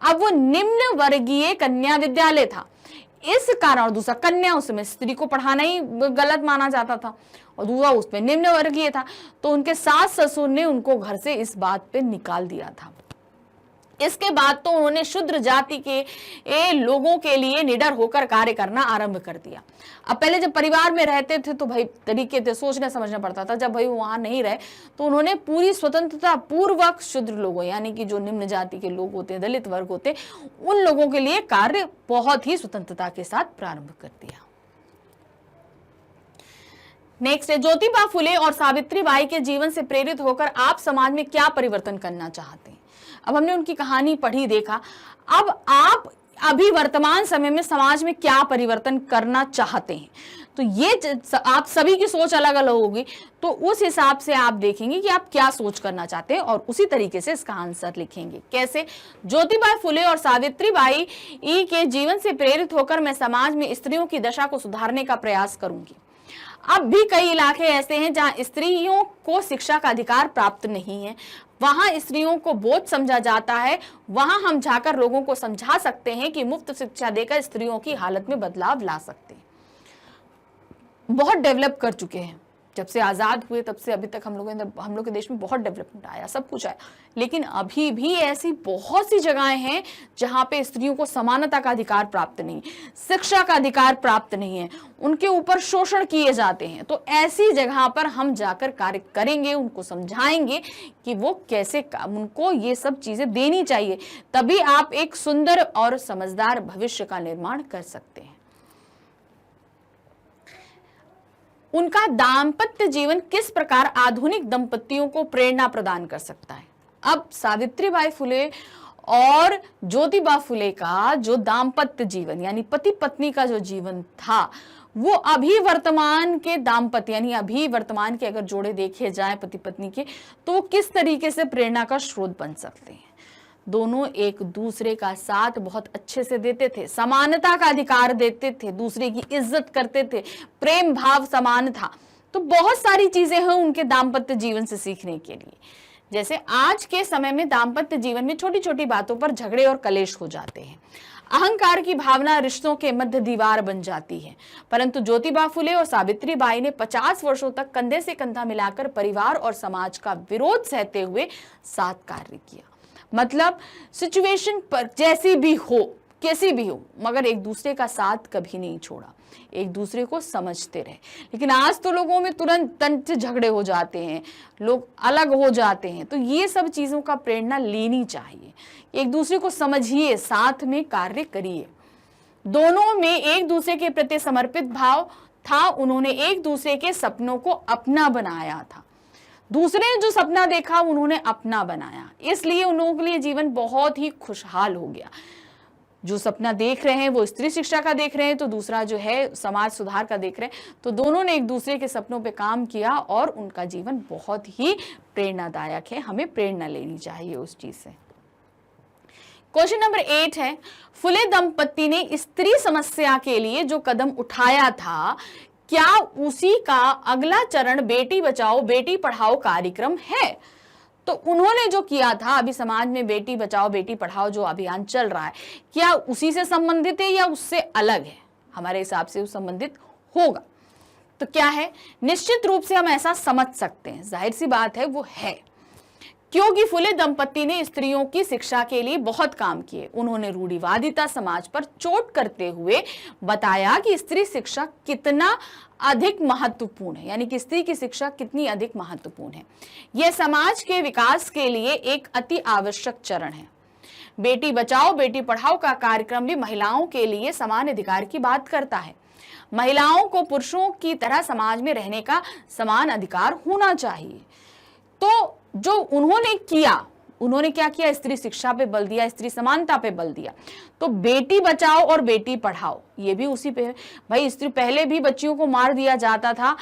A: अब वो निम्न वर्गीय कन्या विद्यालय था, इस कारण। और दूसरा, कन्या उस समय स्त्री को पढ़ाना ही गलत माना जाता था और दूसरा उसमें निम्न वर्गीय था, तो उनके सास ससुर ने उनको घर से इस बात पे निकाल दिया था। इसके बाद तो उन्होंने शूद्र जाति के लोगों के लिए निडर होकर कार्य करना आरंभ कर दिया। अब पहले जब परिवार में रहते थे तो भाई तरीके थे, सोचना समझना पड़ता था। जब भाई वहां नहीं रहे तो उन्होंने पूरी स्वतंत्रता पूर्वक शूद्र लोगों, यानी कि जो निम्न जाति के लोग होते हैं, दलित वर्ग होते, उन लोगों के लिए कार्य बहुत ही स्वतंत्रता के साथ प्रारंभ कर दिया। नेक्स्ट है, ज्योतिबा फुले और सावित्री बाई के जीवन से प्रेरित होकर आप समाज में क्या परिवर्तन करना चाहते हैं? अब हमने उनकी कहानी पढ़ी, देखा। अब आप अभी वर्तमान समय में समाज में क्या परिवर्तन करना चाहते हैं? तो ये आप सभी की सोच अलग अलग होगी, तो उस हिसाब से आप देखेंगे कि आप क्या सोच करना चाहते हैं और उसी तरीके से इसका आंसर लिखेंगे। कैसे? ज्योतिबा फुले और सावित्री बाई के जीवन से प्रेरित होकर मैं समाज में स्त्रियों की दशा को सुधारने का प्रयास करूंगी। अब भी कई इलाके ऐसे हैं जहां स्त्रियों को शिक्षा का अधिकार प्राप्त नहीं है। वहां स्त्रियों को बोझ समझा जाता है, वहां हम जाकर लोगों को समझा सकते हैं कि मुफ्त शिक्षा देकर स्त्रियों की हालत में बदलाव ला सकते हैं। बहुत डेवलप कर चुके हैं, जब से आज़ाद हुए तब से अभी तक हम लोग के देश में बहुत डेवलपमेंट आया, सब कुछ आया, लेकिन अभी भी ऐसी बहुत सी जगहें हैं जहां पे स्त्रियों को समानता का अधिकार प्राप्त नहीं, शिक्षा का अधिकार प्राप्त नहीं है, उनके ऊपर शोषण किए जाते हैं। तो ऐसी जगह पर हम जाकर कार्य करेंगे, उनको समझाएंगे कि वो कैसे उनको ये सब चीजें देनी चाहिए, तभी आप एक सुंदर और समझदार भविष्य का निर्माण कर सकते हैं। उनका दाम्पत्य जीवन किस प्रकार आधुनिक दंपतियों को प्रेरणा प्रदान कर सकता है? अब सावित्रीबाई फुले और ज्योतिबा फुले का जो दाम्पत्य जीवन यानी पति पत्नी का जो जीवन था, वो अभी वर्तमान के दाम्पत्य यानी अभी वर्तमान के अगर जोड़े देखे जाए पति पत्नी के, तो वो किस तरीके से प्रेरणा का स्रोत बन सकते हैं। दोनों एक दूसरे का साथ बहुत अच्छे से देते थे, समानता का अधिकार देते थे, दूसरे की इज्जत करते थे, प्रेम भाव समान था। तो बहुत सारी चीजें हैं उनके दाम्पत्य जीवन से सीखने के लिए। जैसे आज के समय में दाम्पत्य जीवन में छोटी छोटी बातों पर झगड़े और कलेश हो जाते हैं, अहंकार की भावना रिश्तों के मध्य दीवार बन जाती है, परंतु ज्योतिबा फुले और सावित्रीबाई ने 50 वर्षों तक कंधे से कंधा मिलाकर परिवार और समाज का विरोध सहते हुए साथ कार्य किया। मतलब सिचुएशन पर जैसी भी हो, कैसी भी हो, मगर एक दूसरे का साथ कभी नहीं छोड़ा, एक दूसरे को समझते रहे। लेकिन आज तो लोगों में तुरंत झगड़े हो जाते हैं, लोग अलग हो जाते हैं। तो ये सब चीजों का प्रेरणा लेनी चाहिए, एक दूसरे को समझिए, साथ में कार्य करिए। दोनों में एक दूसरे के प्रति समर्पित भाव था, उन्होंने एक दूसरे के सपनों को अपना बनाया था, दूसरे ने जो सपना देखा उन्होंने अपना बनाया, इसलिए उन लोगों के लिए जीवन बहुत ही खुशहाल हो गया। जो सपना देख रहे हैं वो स्त्री शिक्षा का देख रहे हैं, तो दूसरा जो है समाज सुधार का देख रहे हैं। तो दोनों ने एक दूसरे के सपनों पे काम किया और उनका जीवन बहुत ही प्रेरणादायक है, हमें प्रेरणा लेनी चाहिए उस चीज से। क्वेश्चन नंबर 8 है, फुले दंपति ने स्त्री समस्या के लिए जो कदम उठाया था, क्या उसी का अगला चरण बेटी बचाओ बेटी पढ़ाओ कार्यक्रम है? तो उन्होंने जो किया था, अभी समाज में बेटी बचाओ बेटी पढ़ाओ जो अभियान चल रहा है, क्या उसी से संबंधित है या उससे अलग है? हमारे हिसाब से वो संबंधित होगा। तो क्या है, निश्चित रूप से हम ऐसा समझ सकते हैं, जाहिर सी बात है वो है, क्योंकि फुले दंपति ने स्त्रियों की शिक्षा के लिए बहुत काम किए। उन्होंने रूढ़िवादिता समाज पर चोट करते हुए बताया कि स्त्री शिक्षा कितना अधिक महत्वपूर्ण है, यानी कि स्त्री की शिक्षा कितनी अधिक महत्वपूर्ण है। यह समाज के विकास के लिए एक अति आवश्यक चरण है। बेटी बचाओ बेटी पढ़ाओ का कार्यक्रम भी महिलाओं के लिए समान अधिकार की बात करता है। महिलाओं को पुरुषों की तरह समाज में रहने का समान अधिकार होना चाहिए। तो जो उन्होंने किया, उन्होंने क्या किया, स्त्री शिक्षा पे बल दिया, स्त्री समानता पे बल दिया। तो बेटी बचाओ और बेटी पढ़ाओ ये भी उसी पे है। भाई स्त्री, पहले भी बच्चियों को मार दिया जाता था,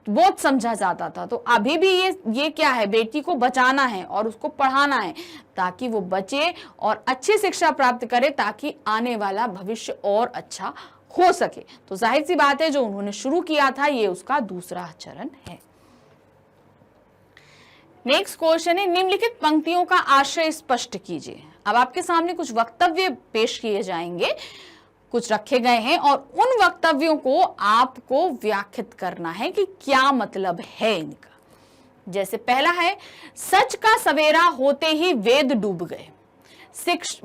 A: बहुत समझा जाता था, तो अभी भी ये क्या है, बेटी को बचाना है और उसको पढ़ाना है ताकि वो बचे और अच्छी शिक्षा प्राप्त करे, ताकि आने वाला भविष्य और अच्छा हो सके। तो जाहिर सी बात है जो उन्होंने शुरू किया था ये उसका दूसरा चरण है। नेक्स्ट क्वेश्चन है, निम्नलिखित पंक्तियों का आशय स्पष्ट कीजिए। अब आपके सामने कुछ वक्तव्य पेश किए जाएंगे, कुछ रखे गए हैं और उन वक्तव्यों को आपको व्याख्यात करना है कि क्या मतलब है इनका। जैसे पहला है, सच का सवेरा होते ही वेद डूब गए,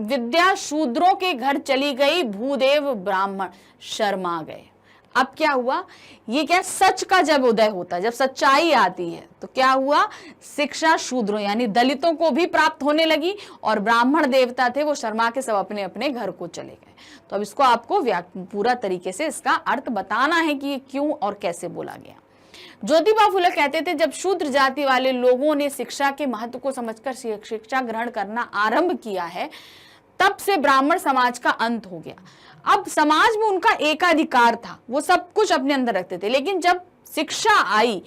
A: विद्या शूद्रों के घर चली गई, भूदेव ब्राह्मण शर्मा गए। अब क्या हुआ, ये क्या, सच का जब उदय होता है, जब सच्चाई आती है तो क्या हुआ, शिक्षा शूद्रों यानी दलितों को भी प्राप्त होने लगी और ब्राह्मण देवता थे वो शर्मा के सब अपने अपने घर को चले गए। तो अब इसको आपको पूरा तरीके से इसका अर्थ बताना है कि ये क्यों और कैसे बोला गया। ज्योतिबा फुले कहते थे, जब शूद्र जाति वाले लोगों ने शिक्षा के महत्व को समझकर शिक्षा ग्रहण करना आरंभ किया है, तब से ब्राह्मण समाज का अंत हो गया। अब समाज में उनका एकाधिकार था, वो सब कुछ अपने अंदर रखते थे, लेकिन जब शिक्षा आई,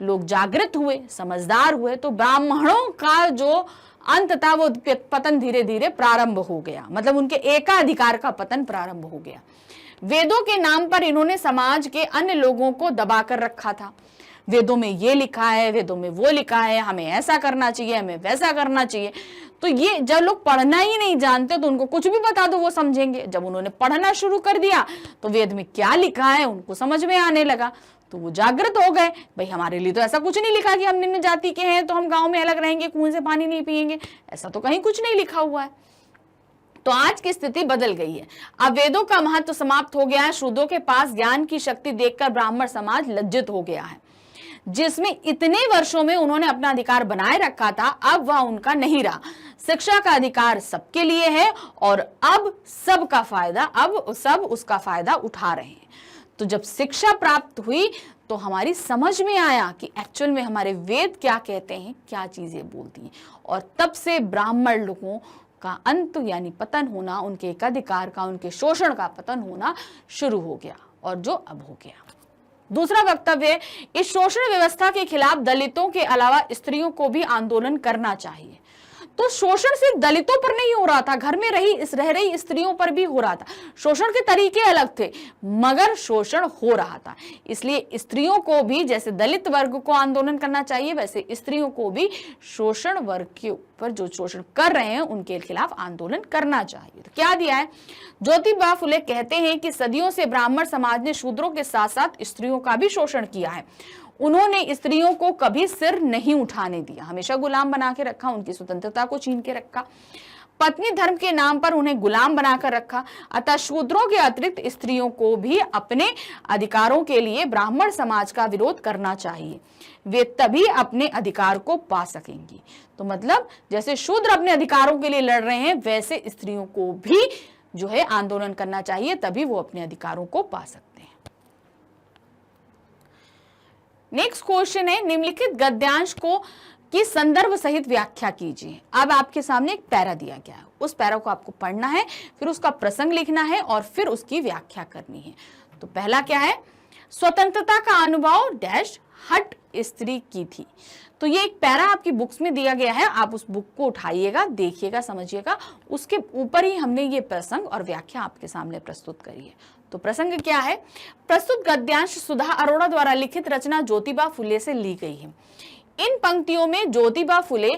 A: लोग जागृत हुए, समझदार हुए, तो ब्राह्मणों का जो अंत था वो पतन धीरे धीरे प्रारंभ हो गया, मतलब उनके एकाधिकार का पतन प्रारंभ हो गया। वेदों के नाम पर इन्होंने समाज के अन्य लोगों को दबाकर रखा था। वेदों में ये लिखा है, वेदों में वो लिखा है, हमें ऐसा करना चाहिए, हमें वैसा करना चाहिए। तो ये जब लोग पढ़ना ही नहीं जानते तो उनको कुछ भी बता दो वो समझेंगे। जब उन्होंने पढ़ना शुरू कर दिया तो वेद में क्या लिखा है उनको समझ में आने लगा, तो वो जागृत हो गए। भाई हमारे लिए तो ऐसा कुछ नहीं लिखा कि हम निम्न जाति के हैं तो हम गांव में अलग रहेंगे, कुएं से पानी नहीं पिएंगे, ऐसा तो कहीं कुछ नहीं लिखा हुआ है। तो आज की स्थिति बदल गई है। अब वेदों का महत्व समाप्त हो गया है। शूद्रों के पास ज्ञान की शक्ति देखकर ब्राह्मण समाज लज्जित हो गया है। जिसमें इतने वर्षों में उन्होंने अपना अधिकार बनाए रखा था, अब वह उनका नहीं रहा। शिक्षा का अधिकार सबके लिए है और अब सबका फायदा, अब सब उसका फायदा उठा रहे हैं। तो जब शिक्षा प्राप्त हुई तो हमारी समझ में आया कि एक्चुअल में हमारे वेद क्या कहते हैं, क्या चीजें बोलती हैं, और तब से ब्राह्मण लोगों का अंत यानी पतन होना, उनके एकाधिकार का, उनके शोषण का पतन होना शुरू हो गया, और जो अब हो गया। दूसरा वक्तव्य, इस शोषण व्यवस्था के खिलाफ दलितों के अलावा स्त्रियों को भी आंदोलन करना चाहिए। तो शोषण सिर्फ दलितों पर नहीं हो रहा था, घर में रह रही स्त्रियों पर भी हो रहा था। शोषण के तरीके अलग थे मगर शोषण हो रहा था। इसलिए स्त्रियों को भी, जैसे दलित वर्ग को आंदोलन करना चाहिए, वैसे स्त्रियों को भी शोषण वर्ग के ऊपर जो शोषण कर रहे हैं उनके खिलाफ आंदोलन करना चाहिए। तो क्या दिया है, ज्योतिबा फुले कहते हैं कि सदियों से ब्राह्मण समाज ने शूद्रों के साथ साथ स्त्रियों का भी शोषण किया है। उन्होंने स्त्रियों को कभी सिर नहीं उठाने दिया, हमेशा गुलाम बना के रखा, उनकी स्वतंत्रता को छीन के रखा, पत्नी धर्म के नाम पर उन्हें गुलाम बनाकर रखा। अतः शूद्रों के अतिरिक्त स्त्रियों को भी अपने अधिकारों के लिए ब्राह्मण समाज का विरोध करना चाहिए, वे तभी अपने अधिकार को पा सकेंगी। तो मतलब जैसे शूद्र अपने अधिकारों के लिए लड़ रहे हैं, वैसे स्त्रियों को भी जो है आंदोलन करना चाहिए, तभी वो अपने अधिकारों को पा सकते हैं। नेक्स्ट क्वेश्चन है, निम्नलिखित गद्यांश को की संदर्भ सहित व्याख्या कीजिए। अब आपके सामने एक पैरा दिया गया है, उस पैरा को आपको पढ़ना है, फिर उसका प्रसंग लिखना है और फिर उसकी व्याख्या करनी है। तो पहला क्या है, स्वतंत्रता का अनुभव डैश हट स्त्री की थी। तो ये एक पैरा आपकी बुक्स में दिया गया है, आप उस बुक को उठाइएगा, देखिएगा, समझिएगा, उसके ऊपर ही हमने ये प्रसंग और व्याख्या आपके सामने प्रस्तुत करी है। तो प्रसंग क्या है, प्रस्तुत गद्यांश सुधा अरोड़ा द्वारा लिखित रचना ज्योतिबा फुले से ली गई है। इन पंक्तियों में ज्योतिबा फुले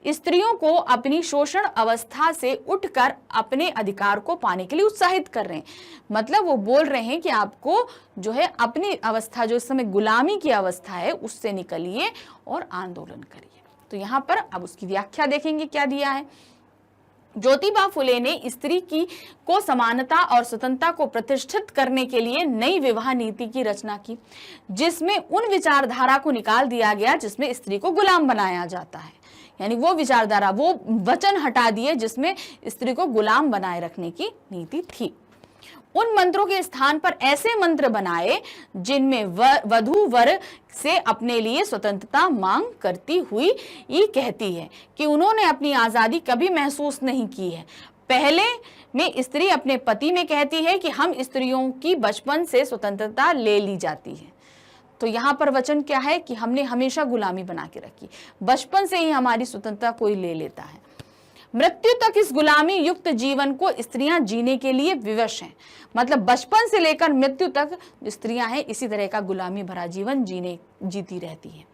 A: स्त्रियों को अपनी शोषण अवस्था से उठकर अपने अधिकार को पाने के लिए उत्साहित कर रहे हैं। मतलब वो बोल रहे हैं कि आपको जो है अपनी अवस्था, जो इस समय गुलामी की अवस्था है, उससे निकलिए और आंदोलन करिए। तो यहाँ पर अब उसकी व्याख्या देखेंगे क्या दिया है। ज्योतिबा फुले ने स्त्री की को समानता और स्वतंत्रता को प्रतिष्ठित करने के लिए नई विवाह नीति की रचना की, जिसमें उन विचारधारा को निकाल दिया गया जिसमें स्त्री को गुलाम बनाया जाता है। यानी वो विचारधारा, वो वचन हटा दिए जिसमें स्त्री को गुलाम बनाए रखने की नीति थी। उन मंत्रों के स्थान पर ऐसे मंत्र बनाए जिनमें वधू वर से अपने लिए स्वतंत्रता मांग करती हुई ये कहती है कि उन्होंने अपनी आजादी कभी महसूस नहीं की है। पहले में स्त्री अपने पति में कहती है कि हम स्त्रियों की बचपन से स्वतंत्रता ले ली जाती है। तो यहाँ पर वचन क्या है कि हमने हमेशा गुलामी बना के रखी, बचपन से ही हमारी स्वतंत्रता कोई ले लेता है। मृत्यु तक इस गुलामी युक्त जीवन को स्त्रियां जीने के लिए विवश हैं। मतलब बचपन से लेकर मृत्यु तक स्त्रियां हैं इसी तरह का गुलामी भरा जीवन जीती रहती हैं।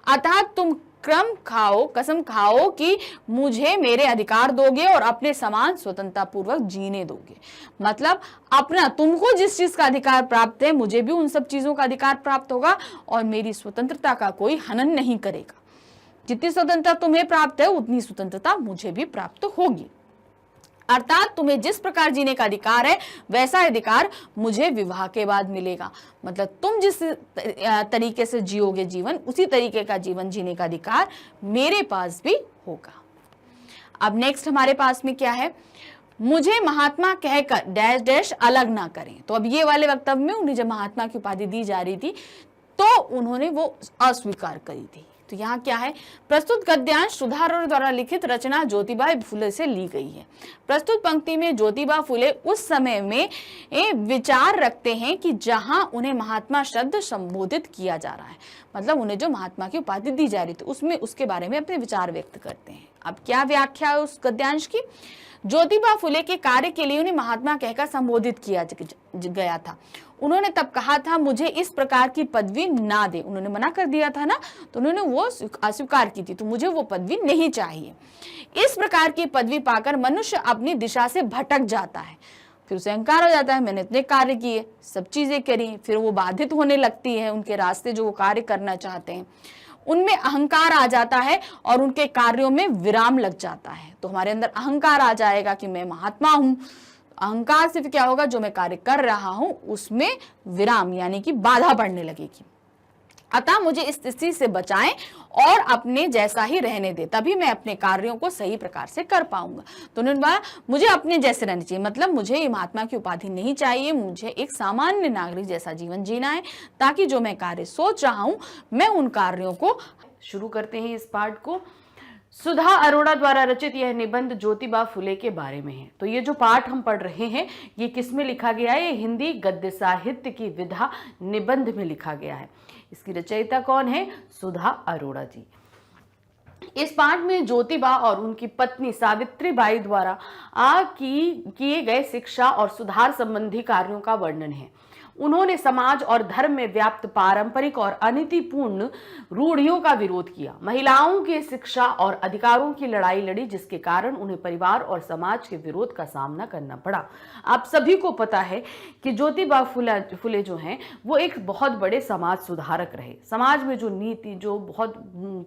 A: अतः तुम कसम खाओ कि मुझे मेरे अधिकार दोगे और अपने समान स्वतंत्रता पूर्वक जीने दोगे। मतलब अपना, तुमको जिस चीज का अधिकार प्राप्त है मुझे भी उन सब चीजों का अधिकार प्राप्त होगा और मेरी स्वतंत्रता का कोई हनन नहीं करेगा। जितनी स्वतंत्रता तुम्हें प्राप्त है उतनी स्वतंत्रता मुझे भी प्राप्त होगी। अर्थात तुम्हें जिस प्रकार जीने का अधिकार है वैसा अधिकार मुझे विवाह के बाद मिलेगा। मतलब तुम जिस तरीके से जियोगे जीवन, उसी तरीके का जीवन जीने का अधिकार मेरे पास भी होगा। अब नेक्स्ट हमारे पास में क्या है, मुझे महात्मा कहकर डैश डैश अलग ना करें। तो अब ये वाले वक्तव्य में उन्हें जब महात्मा की उपाधि दी जा रही थी तो उन्होंने वो अस्वीकार करी थी। तो यहाँ क्या है, प्रस्तुत गद्यांश सुधा अरोड़ा द्वारा लिखित रचना ज्योतिबा फुले से ली गई है। प्रस्तुत पंक्ति में ज्योतिबा फुले उस समय में विचार रखते हैं कि जहां उन्हें महात्मा शब्द संबोधित किया जा रहा है, मतलब उन्हें जो महात्मा की उपाधि दी जा रही थी उसमें उसके बारे में अपने विचार व्यक्त करते हैं। अब क्या व्याख्या है उस गद्यांश की, ज्योतिबा फुले के कार्य के लिए उन्हें महात्मा कहकर संबोधित किया गया था। उन्होंने तब कहा था, मुझे इस प्रकार की पदवी ना दे। उन्होंने मना कर दिया था ना, तो उन्होंने वो अस्वीकार की थी, तो मुझे वो पदवी नहीं चाहिए। इस प्रकार की पदवी पाकर मनुष्य अपनी दिशा से भटक जाता है, फिर उसे अहंकार हो जाता है, मैंने इतने कार्य किए, सब चीजें करी, फिर वो बाधित होने लगती है। उनके रास्ते जो वो कार्य करना चाहते हैं उनमें अहंकार आ जाता है और उनके कार्यों में विराम लग जाता है। तो हमारे अंदर अहंकार आ जाएगा कि मैं महात्मा हूं। अहंकार से फिर क्या होगा, जो मैं कार्य कर रहा हूं उसमें विराम यानी कि बाधा पड़ने लगेगी। अतः मुझे इस स्थिति से बचाएं और अपने जैसा ही रहने दे, तभी मैं अपने कार्यों को सही प्रकार से कर पाऊंगा। तो उन्होंने कहा, मुझे अपने जैसे रहना चाहिए, मतलब मुझे ये महात्मा की उपाधि नहीं चाहिए, मुझे एक सामान्य नागरिक जैसा जीवन जीना है, ताकि जो मैं कार्य सोच रहा हूं मैं उन कार्यों को। शुरू करते हैं इस पाठ को। सुधा अरोड़ा द्वारा रचित यह निबंध ज्योतिबा फुले के बारे में है। तो ये जो पाठ हम पढ़ रहे हैं ये किस में लिखा गया है? ये हिंदी गद्य साहित्य की विधा निबंध में लिखा गया है। इसकी रचयिता कौन है? सुधा अरोड़ा जी। इस पाठ में ज्योतिबा और उनकी पत्नी सावित्रीबाई द्वारा किए गए शिक्षा और सुधार संबंधी कार्यों का वर्णन है। उन्होंने समाज और धर्म में व्याप्त पारंपरिक और अनीतिपूर्ण रूढ़ियों का विरोध किया, महिलाओं के शिक्षा और अधिकारों की लड़ाई लड़ी, जिसके कारण उन्हें परिवार और समाज के विरोध का सामना करना पड़ा। आप सभी को पता है कि ज्योतिबा फुले जो हैं वो एक बहुत बड़े समाज सुधारक रहे। समाज में जो नीति, जो बहुत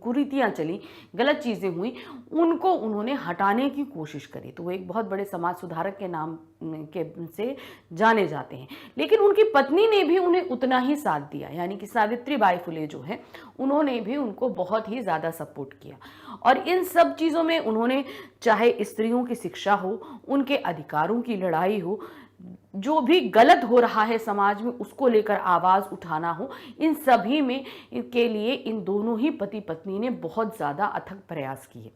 A: कुरीतियां चली, गलत चीजें हुई, उनको उन्होंने हटाने की कोशिश करी। तो वो एक बहुत बड़े समाज सुधारक के नाम के से जाने जाते हैं। लेकिन उनकी पत्नी ने भी उन्हें उतना ही साथ दिया, यानी कि सावित्रीबाई फुले जो है उन्होंने भी उनको बहुत ही ज्यादा सपोर्ट किया। और इन सब चीजों में उन्होंने, चाहे स्त्रियों की शिक्षा हो, उनके अधिकारों की लड़ाई हो, जो भी गलत हो रहा है समाज में उसको लेकर आवाज उठाना हो, इन सभी में के लिए इन दोनों ही पति पत्नी ने बहुत ज्यादा अथक प्रयास किए।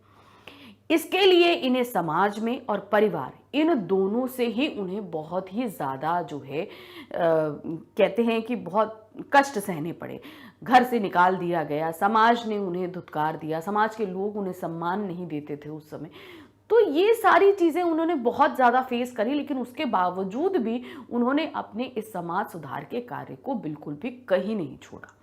A: इसके लिए इन्हें समाज में और परिवार, इन दोनों से ही उन्हें बहुत ही ज़्यादा जो है कहते हैं कि बहुत कष्ट सहने पड़े। घर से निकाल दिया गया, समाज ने उन्हें धुतकार दिया, समाज के लोग उन्हें सम्मान नहीं देते थे उस समय। तो ये सारी चीज़ें उन्होंने बहुत ज़्यादा फेस करी, लेकिन उसके बावजूद भी उन्होंने अपने इस समाज सुधार के कार्य को बिल्कुल भी कहीं नहीं छोड़ा।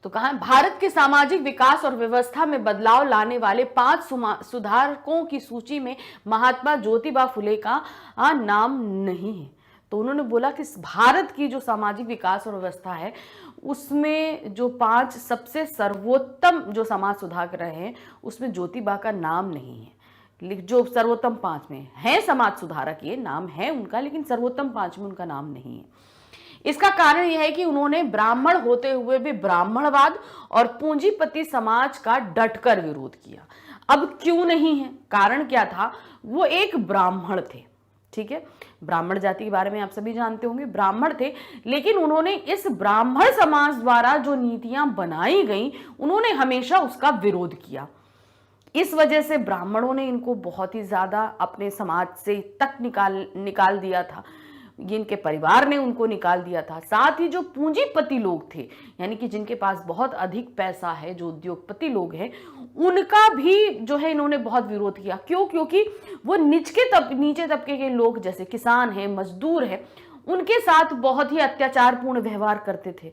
A: तो कहा, भारत के सामाजिक विकास और व्यवस्था में बदलाव लाने वाले 5 सुधारकों की सूची में महात्मा ज्योतिबा फुले का नाम नहीं है। तो उन्होंने बोला कि भारत की जो सामाजिक विकास और व्यवस्था है उसमें जो 5 सबसे सर्वोत्तम जो समाज सुधारक रहे हैं उसमें ज्योतिबा का नाम नहीं है। जो सर्वोत्तम 5 में है समाज सुधारक, ये नाम है उनका, लेकिन सर्वोत्तम 5 में उनका नाम नहीं है। इसका कारण यह है कि उन्होंने ब्राह्मण होते हुए भी ब्राह्मणवाद और पूंजीपति समाज का डटकर विरोध किया। अब क्यों नहीं है, कारण क्या था? वो एक ब्राह्मण थे, ठीक है, ब्राह्मण जाति के बारे में आप सभी जानते होंगे, ब्राह्मण थे, लेकिन उन्होंने इस ब्राह्मण समाज द्वारा जो नीतियां बनाई गई उन्होंने हमेशा उसका विरोध किया। इस वजह से ब्राह्मणों ने इनको बहुत ही ज्यादा अपने समाज से तक निकाल दिया था, जिनके परिवार ने उनको निकाल दिया था। साथ ही जो पूंजीपति लोग थे, यानी कि जिनके पास बहुत अधिक पैसा है, जो उद्योगपति लोग हैं, उनका भी जो है इन्होंने बहुत विरोध किया। क्यों? क्योंकि वो नीचे तबके के लोग, जैसे किसान हैं, मजदूर हैं, उनके साथ बहुत ही अत्याचारपूर्ण व्यवहार करते थे।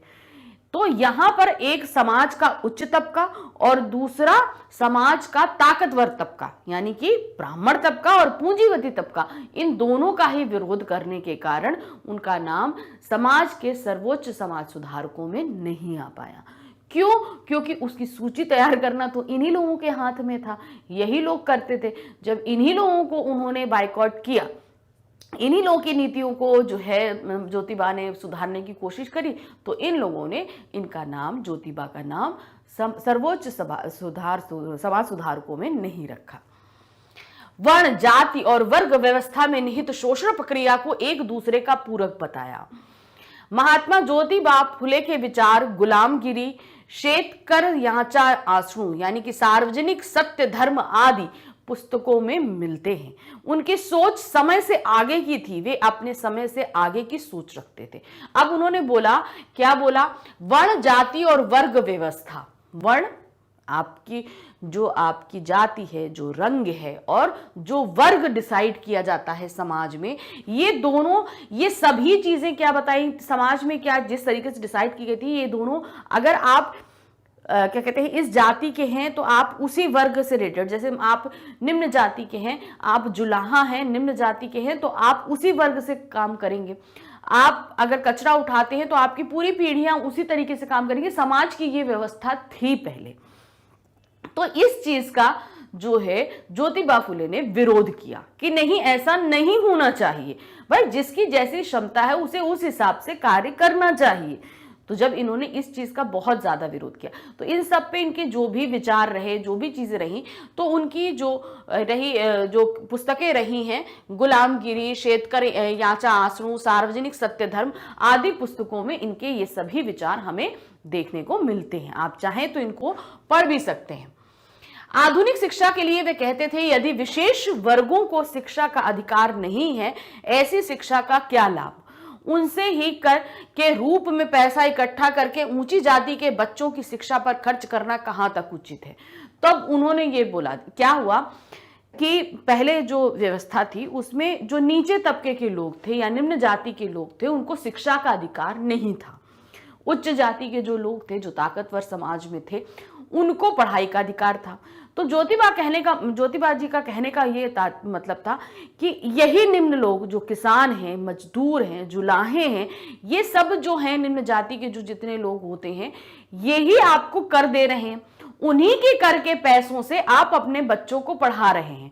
A: तो यहां पर एक समाज का उच्च तबका और दूसरा समाज का ताकतवर तबका, यानी कि ब्राह्मण तबका और पूंजीपति तबका, इन दोनों का ही विरोध करने के कारण उनका नाम समाज के सर्वोच्च समाज सुधारकों में नहीं आ पाया। क्यों? क्योंकि उसकी सूची तैयार करना तो इन्हीं लोगों के हाथ में था, यही लोग करते थे। जब इन्हीं लोगों को उन्होंने बायकॉट किया, इन्हीं लोगों की नीतियों को जो है ज्योतिबा ने सुधारने की कोशिश करी, तो इन लोगों ने इनका नाम, ज्योतिबा का नाम, सर्वोच्च समाज सुधारकों में नहीं रखा। वर्ण, जाति और वर्ग व्यवस्था में निहित शोषण प्रक्रिया को एक दूसरे का पूरक बताया। महात्मा ज्योतिबा फुले के विचार गुलामगिरी, शेतकर याचा आश्रू, यानी कि सार्वजनिक सत्य, धर्म आदि पुस्तकों में मिलते हैं। उनकी सोच समय से आगे की थी, वे अपने समय से आगे की सोच रखते थे। अब उन्होंने बोला, क्या बोला? वर्ण, जाति और वर्ग व्यवस्था। वर्ण, आपकी
B: जो आपकी जाति है, जो रंग है और जो वर्ग डिसाइड किया जाता है समाज में, ये दोनों, ये सभी चीजें क्या बताई समाज में, क्या जिस तरीके से डिसाइड की गई थी, ये दोनों अगर आप क्या कहते हैं इस जाति के हैं तो आप उसी वर्ग से रिलेटेड, जैसे आप निम्न जाति के हैं, आप जुलाहा हैं, निम्न जाति के हैं, तो आप उसी वर्ग से काम करेंगे। आप अगर कचरा उठाते हैं तो आपकी पूरी पीढ़ियां उसी तरीके से काम करेंगी। समाज की ये व्यवस्था थी पहले। तो इस चीज का जो है ज्योतिबा फुले ने विरोध किया कि नहीं, ऐसा नहीं होना चाहिए भाई, जिसकी जैसी क्षमता है उसे उस हिसाब से कार्य करना चाहिए। तो जब इन्होंने इस चीज का बहुत ज्यादा विरोध किया तो इन सब पे इनके जो भी विचार रहे, जो भी चीजें रही, तो उनकी जो रही, जो पुस्तकें रही हैं, गुलामगिरी, शेतकर याचा आसरू, सार्वजनिक सत्य धर्म आदि पुस्तकों में इनके ये सभी विचार हमें देखने को मिलते हैं। आप चाहें तो इनको पढ़ भी सकते हैं। आधुनिक शिक्षा के लिए वे कहते थे, यदि विशेष वर्गों को शिक्षा का अधिकार नहीं है, ऐसी शिक्षा का क्या लाभ? उनसे ही कर के रूप में पैसा इकट्ठा करके ऊंची जाति के बच्चों की शिक्षा पर खर्च करना कहां तक उचित है? तब उन्होंने ये बोला, क्या हुआ कि पहले जो व्यवस्था थी उसमें जो नीचे तबके के लोग थे या निम्न जाति के लोग थे, उनको शिक्षा का अधिकार नहीं था। उच्च जाति के जो लोग थे, जो ताकतवर समाज में थे, उनको पढ़ाई का अधिकार था। तो ज्योतिबा जी का कहने का ये मतलब था कि यही निम्न लोग, जो किसान हैं, मजदूर हैं, जुलाहे हैं, ये सब जो हैं निम्न जाति के जो जितने लोग होते हैं, यही आपको कर दे रहे हैं। उन्हीं के कर के पैसों से आप अपने बच्चों को पढ़ा रहे हैं,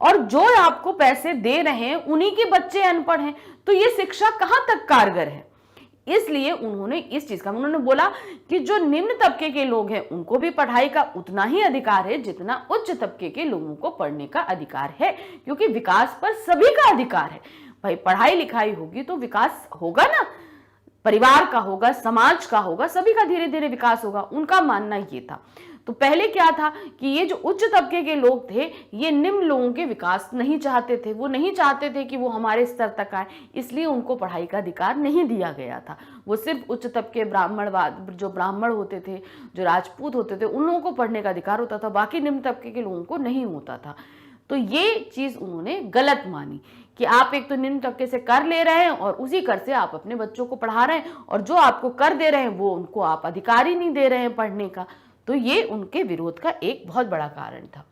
B: और जो आपको पैसे दे रहे हैं उन्हीं के बच्चे अनपढ़ हैं। तो ये शिक्षा कहां तक कारगर है? इसलिए उन्होंने इस चीज का, उन्होंने बोला कि जो निम्न तबके के लोग हैं उनको भी पढ़ाई का उतना ही अधिकार है जितना उच्च तबके के लोगों को पढ़ने का अधिकार है, क्योंकि विकास पर सभी का अधिकार है। भाई पढ़ाई लिखाई होगी तो विकास होगा ना, परिवार का होगा, समाज का होगा, सभी का धीरे धीरे विकास होगा। उनका मानना ये था। तो पहले क्या था कि ये जो उच्च तबके के लोग थे, ये निम्न लोगों के विकास नहीं चाहते थे। वो नहीं चाहते थे कि वो हमारे स्तर तक आए, इसलिए उनको पढ़ाई का अधिकार नहीं दिया गया था। वो सिर्फ उच्च तबके ब्राह्मणवाद, जो ब्राह्मण होते थे, जो राजपूत होते थे, उन लोगों को पढ़ने का अधिकार होता था, बाकी निम्न तबके के लोगों को नहीं होता था। तो ये चीज उन्होंने गलत मानी कि आप एक तो निम्न तबके से कर ले रहे हैं और उसी कर से आप अपने बच्चों को पढ़ा रहे हैं, और जो आपको कर दे रहे हैं वो उनको आप अधिकार ही नहीं दे रहे हैं पढ़ने का। तो ये उनके विरोध का एक बहुत बड़ा कारण था।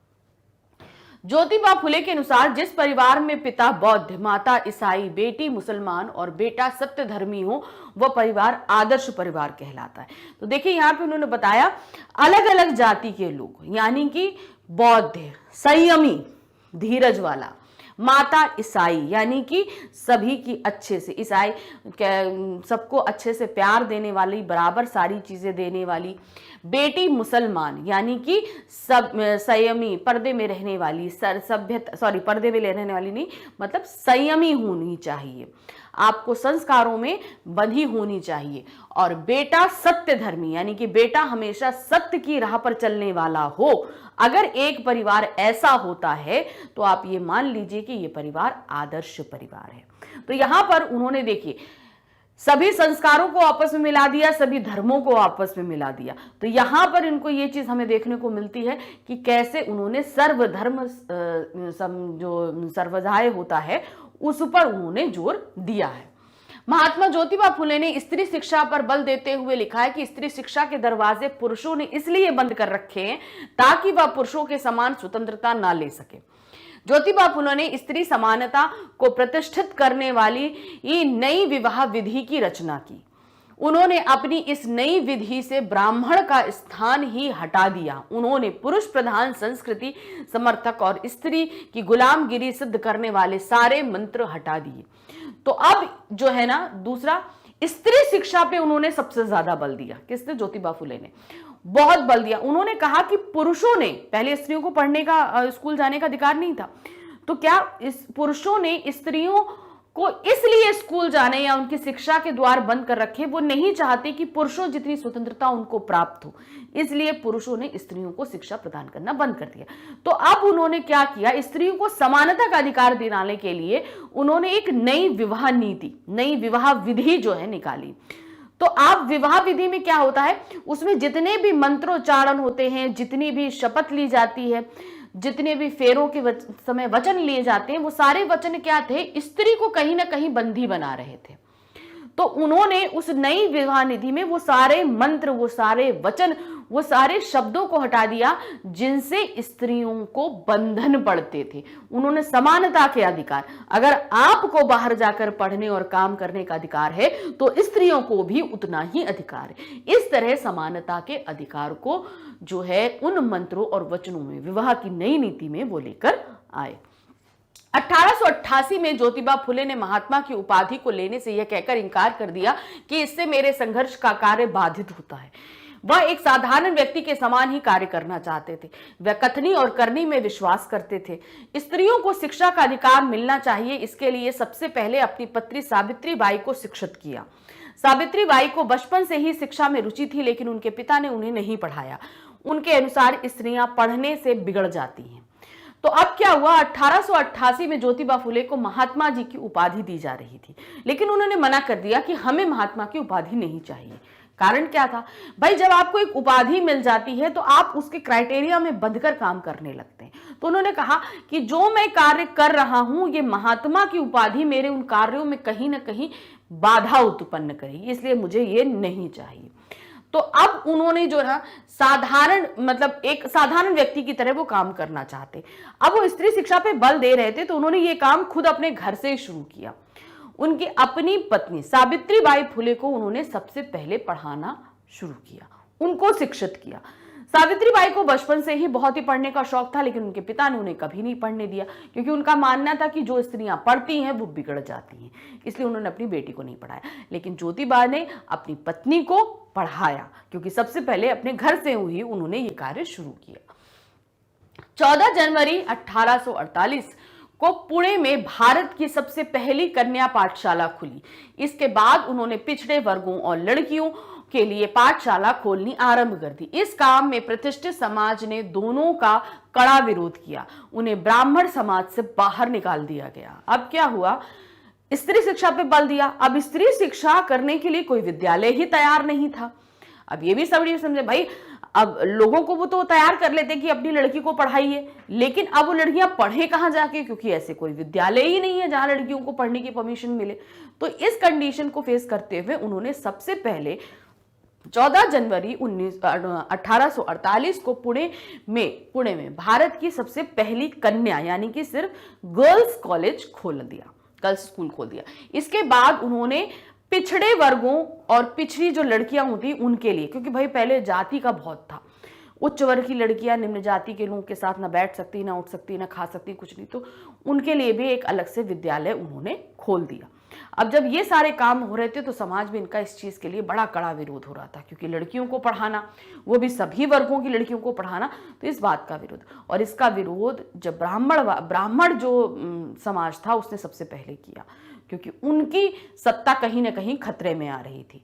B: ज्योतिबा फुले के अनुसार जिस परिवार में पिता बौद्ध, माता ईसाई, बेटी मुसलमान और बेटा सत्य धर्मी हो, वह परिवार आदर्श परिवार कहलाता है। तो देखिए यहाँ पे उन्होंने बताया अलग अलग जाति के लोग, यानी कि बौद्ध, संयमी, धीरज वाला, माता ईसाई यानी कि सभी की अच्छे से, ईसाई सबको अच्छे से प्यार देने वाली, बराबर सारी चीजें देने वाली, बेटी मुसलमान यानी कि सब संयमी, पर्दे में रहने वाली, पर्दे में रहने वाली नहीं, मतलब संयमी होनी चाहिए, आपको संस्कारों में बंधी होनी चाहिए, और बेटा सत्य धर्मी यानी कि बेटा हमेशा सत्य की राह पर चलने वाला हो। अगर एक परिवार ऐसा होता है तो आप ये मान लीजिए कि ये परिवार आदर्श परिवार है। तो यहां पर उन्होंने देखिए सभी संस्कारों को आपस में मिला दिया, सभी धर्मों को आपस में मिला दिया। तो यहां पर इनको ये चीज हमें देखने को मिलती है कि कैसे उन्होंने सर्वधर्म जो सर्वधाय होता है उस पर उन्होंने जोर दिया है। महात्मा ज्योतिबा फुले ने स्त्री शिक्षा पर बल देते हुए लिखा है कि स्त्री शिक्षा के दरवाजे पुरुषों ने इसलिए बंद कर रखे हैं ताकि वह पुरुषों के समान स्वतंत्रता ना ले सके। ज्योतिबा फुले ने स्त्री समानता को प्रतिष्ठित करने वाली ये नई विवाह विधि की रचना की। उन्होंने अपनी इस नई विधि से ब्राह्मण का स्थान ही हटा दिया। उन्होंने पुरुष प्रधान संस्कृति समर्थक और स्त्री की गुलामगिरी सिद्ध करने वाले सारे मंत्र हटा दिए। तो अब जो है ना, दूसरा स्त्री शिक्षा पे उन्होंने सबसे ज्यादा बल दिया। किसने? ज्योतिबा फुले ने बहुत बल दिया। उन्होंने कहा कि पुरुषों ने, पहले स्त्रियों को पढ़ने का, स्कूल जाने का अधिकार नहीं था, तो क्या इस पुरुषों ने स्त्रियों को इसलिए स्कूल जाने या उनकी शिक्षा के द्वार बंद कर रखे, वो नहीं चाहते कि पुरुषों जितनी स्वतंत्रता उनको प्राप्त हो, इसलिए पुरुषों ने स्त्रियों को शिक्षा प्रदान करना बंद कर दिया। तो अब उन्होंने क्या किया, स्त्रियों को समानता का अधिकार दिलाने के लिए उन्होंने एक नई विवाह नीति, नई विवाह विधि जो है निकाली। तो आप विवाह विधि में क्या होता है, उसमें जितने भी मंत्रोच्चारण होते हैं, जितनी भी शपथ ली जाती है, जितने भी फेरों के समय वचन लिए जाते हैं, वो सारे वचन क्या थे, स्त्री को कहीं ना कहीं बंदी बना रहे थे। तो उन्होंने उस नई विवाह निधि में वो सारे मंत्र, वो सारे वचन, वो सारे शब्दों को हटा दिया जिनसे स्त्रियों को बंधन पड़ते थे। उन्होंने समानता के अधिकार, अगर आपको बाहर जाकर पढ़ने और काम करने का अधिकार है तो स्त्रियों को भी उतना ही अधिकार है। इस तरह समानता के अधिकार को जो है उन मंत्रों और वचनों में, विवाह की नई नीति में वो लेकर आए। 1888 में ज्योतिबा फुले ने महात्मा की उपाधि को लेने से यह कहकर इनकार कर दिया कि इससे मेरे संघर्ष का कार्य बाधित होता है। वह एक साधारण व्यक्ति के समान ही कार्य करना चाहते थे। वह कथनी और करनी में विश्वास करते थे। स्त्रियों को शिक्षा का अधिकार मिलना चाहिए, इसके लिए सबसे पहले अपनी पत्नी सावित्री बाई को शिक्षित किया। सावित्री बाई को बचपन से ही शिक्षा में रुचि थी, लेकिन उनके पिता ने उन्हें नहीं पढ़ाया। उनके अनुसार स्त्रियां पढ़ने से बिगड़ जाती हैं। तो अब क्या हुआ, 1888 में ज्योतिबा फुले को महात्मा जी की उपाधि दी जा रही थी, लेकिन उन्होंने मना कर दिया कि हमें महात्मा की उपाधि नहीं चाहिए। कारण क्या था भाई, जब आपको एक उपाधि मिल जाती है तो आप उसके क्राइटेरिया में बंधकर काम करने लगते हैं। तो उन्होंने कहा कि जो मैं कार्य कर रहा हूं, ये महात्मा की उपाधि मेरे उन कार्यों में कहीं ना कहीं बाधा उत्पन्न करेगी, इसलिए मुझे ये नहीं चाहिए। तो अब उन्होंने जो है साधारण, मतलब एक साधारण व्यक्ति की तरह वो काम करना चाहते। अब वो स्त्री शिक्षा पे बल दे रहे थे, तो उन्होंने ये काम खुद अपने घर से ही शुरू किया। उनकी अपनी पत्नी सावित्री बाई फुले को उन्होंने सबसे पहले पढ़ाना शुरू किया, उनको शिक्षित किया। सावित्री बाई को बचपन से ही बहुत ही पढ़ने का शौक था, लेकिन उनके पिता ने उन्हें कभी नहीं पढ़ने दिया, क्योंकि उनका मानना था कि जो स्त्रियां पढ़ती हैं वो बिगड़ जाती हैं, इसलिए उन्होंने अपनी बेटी को नहीं पढ़ाया। लेकिन ज्योतिबा ने अपनी पत्नी को पढ़ाया, क्योंकि सबसे पहले अपने घर से ही उन्होंने ये कार्य शुरू किया। 14 जनवरी 1848 को पुणे में भारत की सबसे पहली कन्या पाठशाला खुली। इसके बाद उन्होंने पिछड़े वर्गों और लड़कियों के लिए पाठशाला खोलनी आरंभ कर दी। इस काम में प्रतिष्ठित समाज ने दोनों का कड़ा विरोध किया। उन्हें ब्राह्मण समाज से बाहर निकाल दिया गया। अब क्या हुआ, स्त्री शिक्षा पे बल दिया। अब स्त्री शिक्षा करने के लिए कोई विद्यालय ही तैयार नहीं था। अब ये भी समझे भाई, अब लोगों को वो तो तैयार कर लेते कि अपनी लड़की को पढ़ाइए, लेकिन अब वो लड़कियां पढ़े कहां जाके, क्योंकि ऐसे कोई विद्यालय ही नहीं है जहां लड़कियों को पढ़ने की परमिशन मिले। तो इस कंडीशन को फेस करते हुए उन्होंने सबसे पहले 14 जनवरी 1848 को पुणे में भारत की सबसे पहली कन्या यानी कि सिर्फ गर्ल्स कॉलेज खोल दिया, गर्ल्स स्कूल खोल दिया। इसके बाद उन्होंने पिछड़े वर्गों और पिछड़ी जो लड़कियां होती उनके लिए, क्योंकि भाई पहले जाति का बहुत था, उच्च वर्ग की लड़कियां निम्न जाति के लोगों के साथ ना बैठ सकती, ना उठ सकती, ना खा सकती, कुछ नहीं, तो उनके लिए भी एक अलग से विद्यालय उन्होंने खोल दिया। अब जब ये सारे काम हो रहे थे तो समाज में इनका इस चीज़ के लिए बड़ा कड़ा विरोध हो रहा था, क्योंकि लड़कियों को पढ़ाना, वो भी सभी वर्गों की लड़कियों को पढ़ाना, तो इस बात का विरोध। और इसका विरोध जब ब्राह्मण जो समाज था उसने सबसे पहले किया, क्योंकि उनकी सत्ता कहीं ना कहीं खतरे में आ रही थी।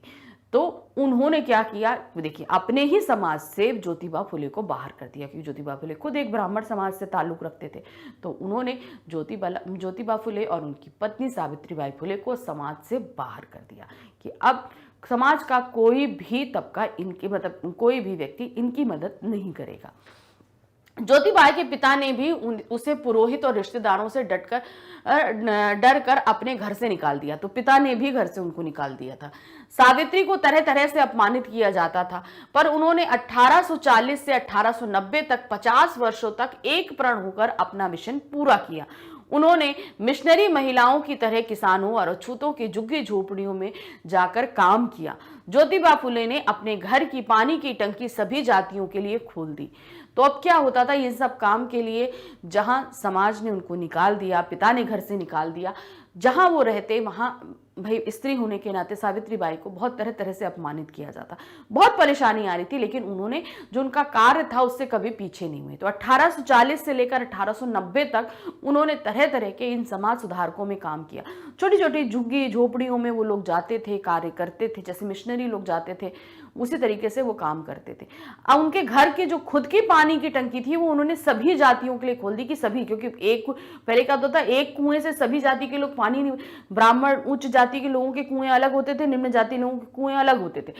B: तो उन्होंने क्या किया, देखिए अपने ही समाज से ज्योतिबा फुले को बाहर कर दिया, क्योंकि ज्योतिबा फुले खुद एक ब्राह्मण समाज से ताल्लुक रखते थे। तो उन्होंने ज्योतिबा फुले और उनकी पत्नी सावित्री बाई फुले को समाज से बाहर कर दिया कि अब समाज का कोई भी तबका इनकी, मतलब कोई भी व्यक्ति इनकी मदद नहीं करेगा। ज्योतिबा के पिता ने भी उसे पुरोहित और रिश्तेदारों से डर कर अपने घर से निकाल दिया, तो पिता ने भी घर से उनको निकाल दिया था। सावित्री को तरह तरह से अपमानित किया जाता था, पर उन्होंने 1840 से 1890 तक 50 वर्षों तक एक प्रण होकर अपना मिशन पूरा किया। उन्होंने मिशनरी महिलाओं की तरह किसानों और अछूतों की झुग्गी झोपड़ियों में जाकर काम किया। ज्योतिबा फुले ने अपने घर की पानी की टंकी सभी जातियों के लिए खोल दी। तो अब क्या होता था, ये सब काम के लिए जहां समाज ने उनको निकाल दिया, पिता ने घर से निकाल दिया, जहां वो रहते वहां भाई स्त्री होने के नाते सावित्री बाई को बहुत तरह तरह से अपमानित किया जाता, बहुत परेशानी आ रही थी, लेकिन उन्होंने जो उनका कार्य था उससे कभी पीछे नहीं हुए। तो 1840 से लेकर 1890 तक उन्होंने तरह तरह के इन समाज सुधारकों में काम किया। छोटी छोटी झुग्गी झोपड़ियों में वो लोग जाते थे, कार्य करते थे, जैसे मिशनरी लोग जाते थे, उसी तरीके से वो काम करते थे। अब उनके घर की जो खुद की पानी की टंकी थी वो उन्होंने सभी जातियों के लिए खोल दी कि सभी, क्योंकि एक पहले क्या होता था, एक कुएं से सभी जाति के लोग पानी नहीं, ब्राह्मण उच्च जाति के लोगों के कुएं अलग होते थे, निम्न जाति लोगों के कुएं अलग होते थे।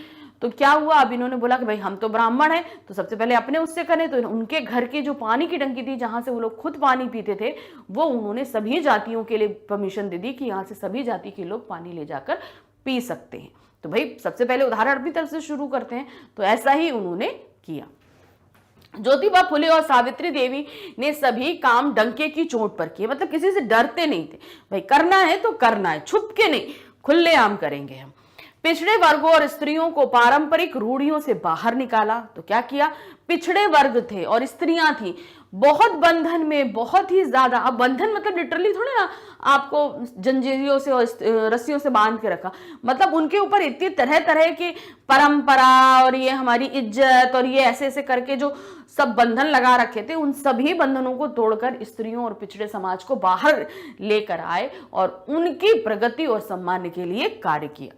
B: तो क्या हुआ, अब इन्होंने बोला कि भाई हम तो ब्राह्मण हैं तो सबसे पहले अपने उससे करें, तो उनके घर की जो पानी की टंकी थी जहां से वो लोग खुद पानी पीते थे वो उन्होंने सभी जातियों के लिए परमिशन दे दी कि यहाँ से सभी जाति के लोग पानी ले जाकर पी सकते हैं। तो भाई सबसे पहले उदाहरण अपनी तरफ से शुरू करते हैं, तो ऐसा ही उन्होंने किया। ज्योतिबा फुले और सावित्री देवी ने सभी काम डंके की चोट पर किए, मतलब किसी से डरते नहीं थे, भाई करना है तो करना है, छुप के नहीं, खुलेआम करेंगे हम। पिछड़े वर्गों और स्त्रियों को पारंपरिक रूढ़ियों से बाहर निकाला। तो क्या किया, पिछड़े वर्ग थे और स्त्रियां थी बहुत बंधन में, बहुत ही ज्यादा। अब बंधन मतलब लिटरली थोड़ी ना आपको जंजीरों से और रस्सियों से बांध के रखा, मतलब उनके ऊपर इतनी तरह तरह की परंपरा और ये हमारी इज्जत और ये ऐसे ऐसे करके जो सब बंधन लगा रखे थे, उन सभी बंधनों को तोड़कर स्त्रियों और पिछड़े समाज को बाहर लेकर आए और उनकी प्रगति और सम्मान के लिए कार्य किया।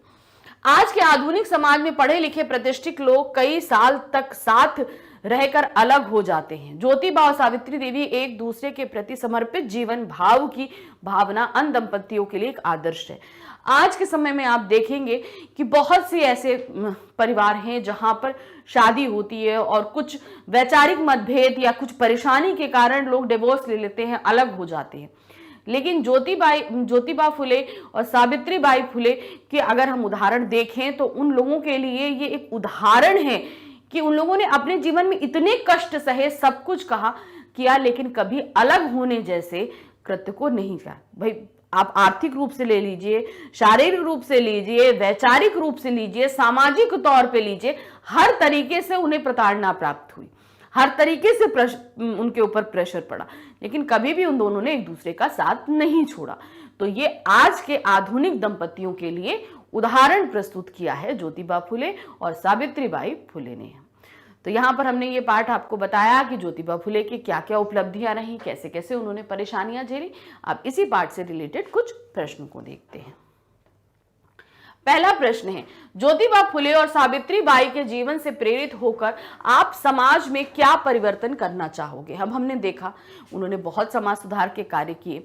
B: आज के आधुनिक समाज में पढ़े लिखे प्रतिष्ठित लोग कई साल तक साथ रहकर अलग हो जाते हैं। ज्योतिबा और सावित्री देवी एक दूसरे के प्रति समर्पित जीवन भाव की भावना अन दंपतियों के लिए एक आदर्श है। आज के समय में आप देखेंगे कि बहुत से ऐसे परिवार हैं जहां पर शादी होती है और कुछ वैचारिक मतभेद या कुछ परेशानी के कारण लोग डिवोर्स ले लेते हैं, अलग हो जाते हैं। लेकिन ज्योतिबा फुले और सावित्री बाई फुले के अगर हम उदाहरण देखें तो उन लोगों के लिए ये एक उदाहरण है कि उन लोगों ने अपने जीवन में इतने कष्ट सहे, सब कुछ किया, लेकिन कभी अलग होने जैसे कृत्य को नहीं किया। भाई आप आर्थिक रूप से ले लीजिए, शारीरिक रूप से लीजिए, वैचारिक रूप से लीजिए, सामाजिक तौर पे लीजिए, हर तरीके से उन्हें प्रताड़ना प्राप्त हुई, हर तरीके से उनके ऊपर प्रेशर पड़ा, लेकिन कभी भी उन दोनों ने एक दूसरे का साथ नहीं छोड़ा। तो ये आज के आधुनिक दंपतियों के लिए उदाहरण प्रस्तुत किया है ज्योतिबा फुले और सावित्रीबाई फुले ने। तो यहाँ पर हमने ये पाठ आपको बताया कि ज्योतिबा फुले की क्या क्या उपलब्धियां रही, कैसे कैसे उन्होंने परेशानियां झेली। अब इसी पाठ से रिलेटेड कुछ प्रश्नों को देखते हैं। पहला प्रश्न है, ज्योतिबा फुले और सावित्री बाई के जीवन से प्रेरित होकर आप समाज में क्या परिवर्तन करना चाहोगे। अब हमने देखा उन्होंने बहुत समाज सुधार के कार्य किए।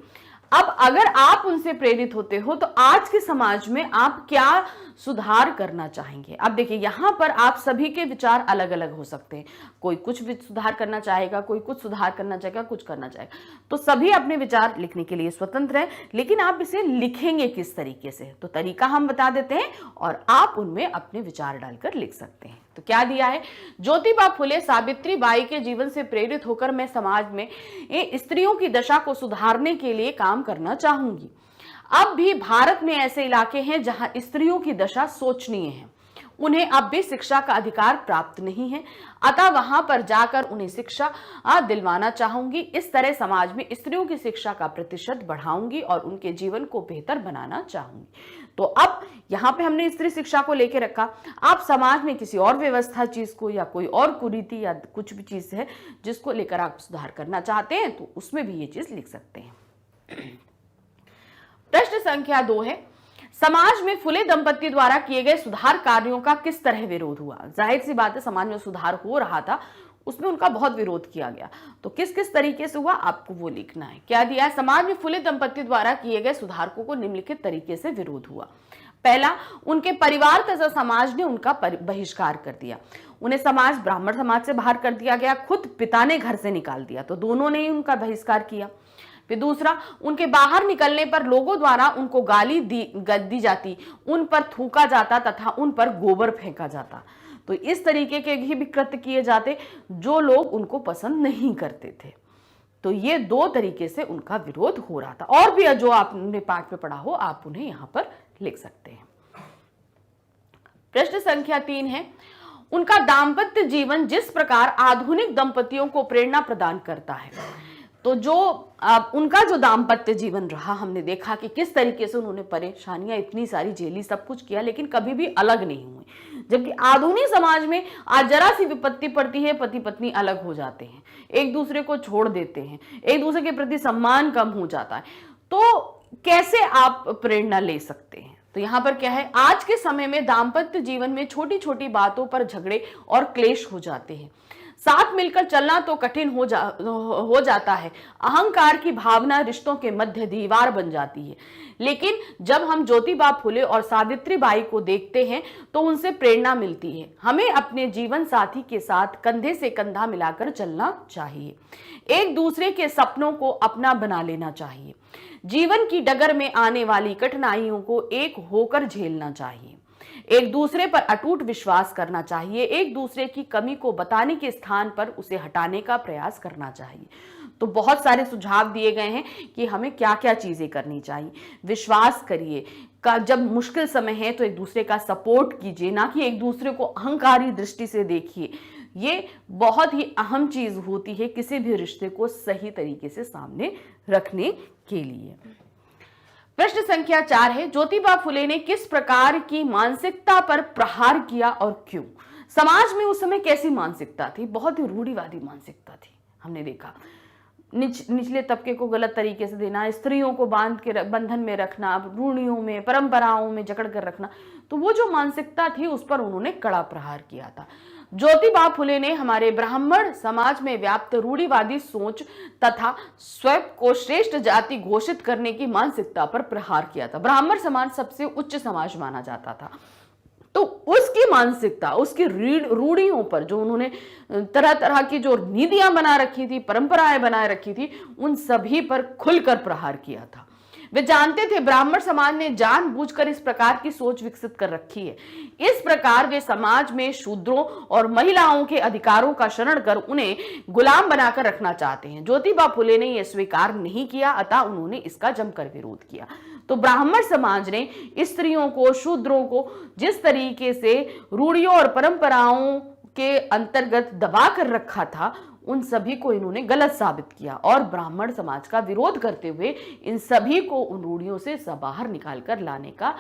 B: अब अगर आप उनसे प्रेरित होते हो तो आज के समाज में आप क्या सुधार करना चाहेंगे। अब देखिए यहाँ पर आप सभी के विचार अलग अलग हो सकते हैं, कोई कुछ भी सुधार करना चाहेगा, कोई कुछ सुधार करना चाहेगा, कुछ करना चाहेगा, तो सभी अपने विचार लिखने के लिए स्वतंत्र हैं, लेकिन आप इसे लिखेंगे किस तरीके से, तो तरीका हम बता देते हैं और आप उनमें अपने विचार डालकर लिख सकते हैं। तो क्या दिया है, ज्योतिबा फुले सावित्री बाई के जीवन से प्रेरित होकर मैं समाज में स्त्रियों की दशा को सुधारने के लिए काम करना चाहूंगी। अब भी भारत में ऐसे इलाके हैं जहां स्त्रियों की दशा शोचनीय है, उन्हें अब भी शिक्षा का अधिकार प्राप्त नहीं है, अतः वहां पर जाकर उन्हें शिक्षा दिलवाना चाहूंगी। इस तरह समाज में स्त्रियों की शिक्षा का प्रतिशत बढ़ाऊंगी और उनके जीवन को बेहतर बनाना चाहूंगी। तो अब यहाँ पे हमने स्त्री शिक्षा को लेकर रखा, आप समाज में किसी और व्यवस्था चीज को या कोई और कुरीति या कुछ भी चीज है जिसको लेकर आप सुधार करना चाहते हैं तो उसमें भी ये चीज लिख सकते हैं। प्रश्न संख्या 2 है, समाज में फुले दंपति द्वारा किए गए सुधार कार्यों का किस तरह विरोध हुआ। जाहिर सी बात है समाज में सुधार हो रहा था, उसमें उनका बहुत विरोध किया गया, तो किस किस तरीके से हुआ आपको वो लिखना है। क्या दिया है, समाज में फुले दंपति द्वारा किए गए सुधारकों को निम्नलिखित तरीके से विरोध हुआ। पहला, उनके परिवार तथा समाज ने उनका बहिष्कार कर दिया, उन्हें ब्राह्मण समाज से बाहर कर दिया गया, खुद पिता ने घर से निकाल दिया, तो दोनों ने ही उनका बहिष्कार किया। फिर दूसरा, उनके बाहर निकलने पर लोगों द्वारा उनको गाली दी जाती, उन पर थूका जाता तथा उन पर गोबर फेंका जाता, तो इस तरीके के भी कृत्य किए जाते जो लोग उनको पसंद नहीं करते थे। तो ये 2 तरीके से उनका विरोध हो रहा था, और भी जो आपने पाठ में पढ़ा हो आप उन्हें यहां पर लिख सकते हैं। प्रश्न संख्या 3 है, उनका दाम्पत्य जीवन जिस प्रकार आधुनिक दंपतियों को प्रेरणा प्रदान करता है। तो जो उनका जो दाम्पत्य जीवन रहा, हमने देखा कि किस तरीके से उन्होंने परेशानियां इतनी सारी झेली, सब कुछ किया, लेकिन कभी भी अलग नहीं हुए। जबकि आधुनिक समाज में आज जरा सी विपत्ति पड़ती है, पति पत्नी अलग हो जाते हैं, एक दूसरे को छोड़ देते हैं, एक दूसरे के प्रति सम्मान कम हो जाता है। तो कैसे आप प्रेरणा ले सकते हैं, तो यहाँ पर क्या है, आज के समय में दाम्पत्य जीवन में छोटी छोटी बातों पर झगड़े और क्लेश हो जाते हैं। साथ मिलकर चलना तो कठिन हो जाता है। अहंकार की भावना रिश्तों के मध्य दीवार बन जाती है। लेकिन जब हम ज्योतिबा फुले और सावित्री बाई को देखते हैं तो उनसे प्रेरणा मिलती है। हमें अपने जीवन साथी के साथ कंधे से कंधा मिलाकर चलना चाहिए। एक दूसरे के सपनों को अपना बना लेना चाहिए। जीवन की डगर में आने वाली कठिनाइयों को एक होकर झेलना चाहिए। एक दूसरे पर अटूट विश्वास करना चाहिए। एक दूसरे की कमी को बताने के स्थान पर उसे हटाने का प्रयास करना चाहिए। तो बहुत सारे सुझाव दिए गए हैं कि हमें क्या क्या चीजें करनी चाहिए। विश्वास करिए, जब मुश्किल समय है तो एक दूसरे का सपोर्ट कीजिए, ना कि एक दूसरे को अहंकारी दृष्टि से देखिए। ये बहुत ही अहम चीज होती है किसी भी रिश्ते को सही तरीके से सामने रखने के लिए। प्रश्न संख्या 4 है, ज्योतिबा फुले ने किस प्रकार की मानसिकता पर प्रहार किया और क्यों? समाज में उस समय कैसी मानसिकता थी? बहुत ही रूढ़िवादी मानसिकता थी। हमने देखा निचले तबके को गलत तरीके से देना, स्त्रियों को बांध के बंधन में रखना, रूढ़ियों में परंपराओं में जकड़ कर रखना। तो वो जो मानसिकता थी उस पर उन्होंने कड़ा प्रहार किया था। ज्योतिबा फुले ने हमारे ब्राह्मण समाज में व्याप्त रूढ़िवादी सोच तथा स्वयं को श्रेष्ठ जाति घोषित करने की मानसिकता पर प्रहार किया था। ब्राह्मण समाज सबसे उच्च समाज माना जाता था, तो उसकी मानसिकता, उसकी रूढ़ियों पर जो उन्होंने तरह तरह की जो नीतियां बना रखी थी, परंपराएं बनाए रखी थी, उन सभी पर खुलकर प्रहार किया था। वे जानते थे ब्राह्मण समाज ने जानबूझकर इस प्रकार की सोच विकसित कर रखी है। इस प्रकार वे समाज में शूद्रों और महिलाओं के अधिकारों का शरण कर उन्हें गुलाम बनाकर रखना चाहते हैं। ज्योतिबा फुले ने यह स्वीकार नहीं किया, अतः उन्होंने इसका जमकर विरोध किया। तो ब्राह्मण समाज ने स्त्रियों को, शूद्रों को जिस तरीके से रूढ़ियों और परंपराओं के अंतर्गत दबा कर रखा था, उन सभी को इन्होंने गलत साबित किया और ब्राह्मण समाज का विरोध करते हुए इन सभी को उन रूढ़ियों से बाहर निकालकर लाने का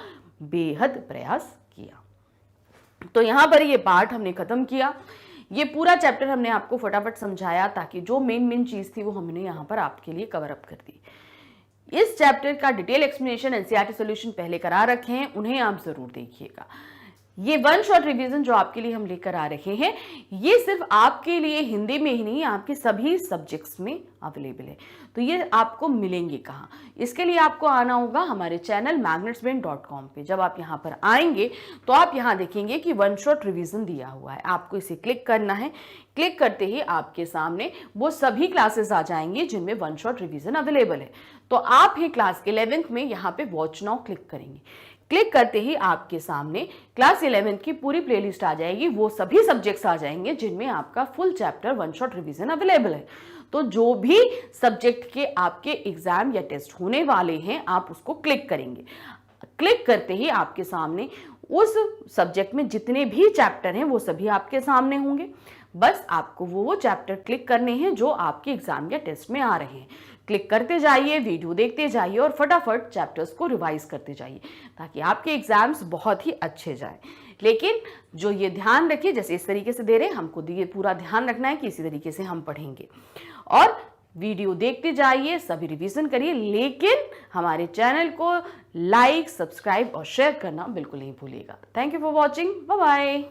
B: बेहद प्रयास किया। तो यहां पर ये पार्ट हमने खत्म किया। ये पूरा चैप्टर हमने आपको फटाफट समझाया ताकि जो मेन चीज थी वो हमने यहां पर आपके लिए कवर अप कर दी। इस चैप्टर का डिटेल एक्सप्लेनेशन एनसीईआरटी सॉल्यूशन पहले करा रखे हैं, उन्हें आप जरूर देखिएगा। ये वन शॉट रिवीजन जो आपके लिए हम लेकर आ रहे हैं, ये सिर्फ आपके लिए हिंदी में ही नहीं, आपके सभी सब्जेक्ट्स में अवेलेबल है। तो ये आपको मिलेंगे कहाँ? इसके लिए आपको आना होगा हमारे चैनल magnetsbrain.com पे। जब आप यहाँ पर आएंगे तो आप यहाँ देखेंगे कि वन शॉट रिवीजन दिया हुआ है, आपको इसे क्लिक करना है। क्लिक करते ही आपके सामने वो सभी क्लासेस आ जाएंगे जिनमें वन शॉट रिवीजन अवेलेबल है। तो आप ही क्लास 11th में यहाँ पे वॉच नाउ क्लिक करेंगे। क्लिक करते ही आपके सामने क्लास 11 की पूरी प्लेलिस्ट आ जाएगी, वो सभी सब्जेक्ट्स आ जाएंगे जिनमें आपका full chapter one shot revision available है। तो जो भी सब्जेक्ट के आपके एग्जाम या टेस्ट होने वाले हैं, आप उसको क्लिक करेंगे। क्लिक करते ही आपके सामने उस सब्जेक्ट में जितने भी चैप्टर हैं वो सभी आपके सामने होंगे। बस आपको वो चैप्टर क्लिक करने हैं जो आपके एग्जाम या टेस्ट में आ रहे हैं। क्लिक करते जाइए, वीडियो देखते जाइए और फटाफट चैप्टर्स को रिवाइज करते जाइए ताकि आपके एग्जाम्स बहुत ही अच्छे जाए। लेकिन जो ये ध्यान रखिए, जैसे इस तरीके से दे रहे हैं, हमको ये पूरा ध्यान रखना है कि इसी तरीके से हम पढ़ेंगे और वीडियो देखते जाइए, सभी रिवीजन करिए। लेकिन हमारे चैनल को लाइक, सब्सक्राइब और शेयर करना बिल्कुल नहीं भूलिएगा। Thank you for watching, bye bye.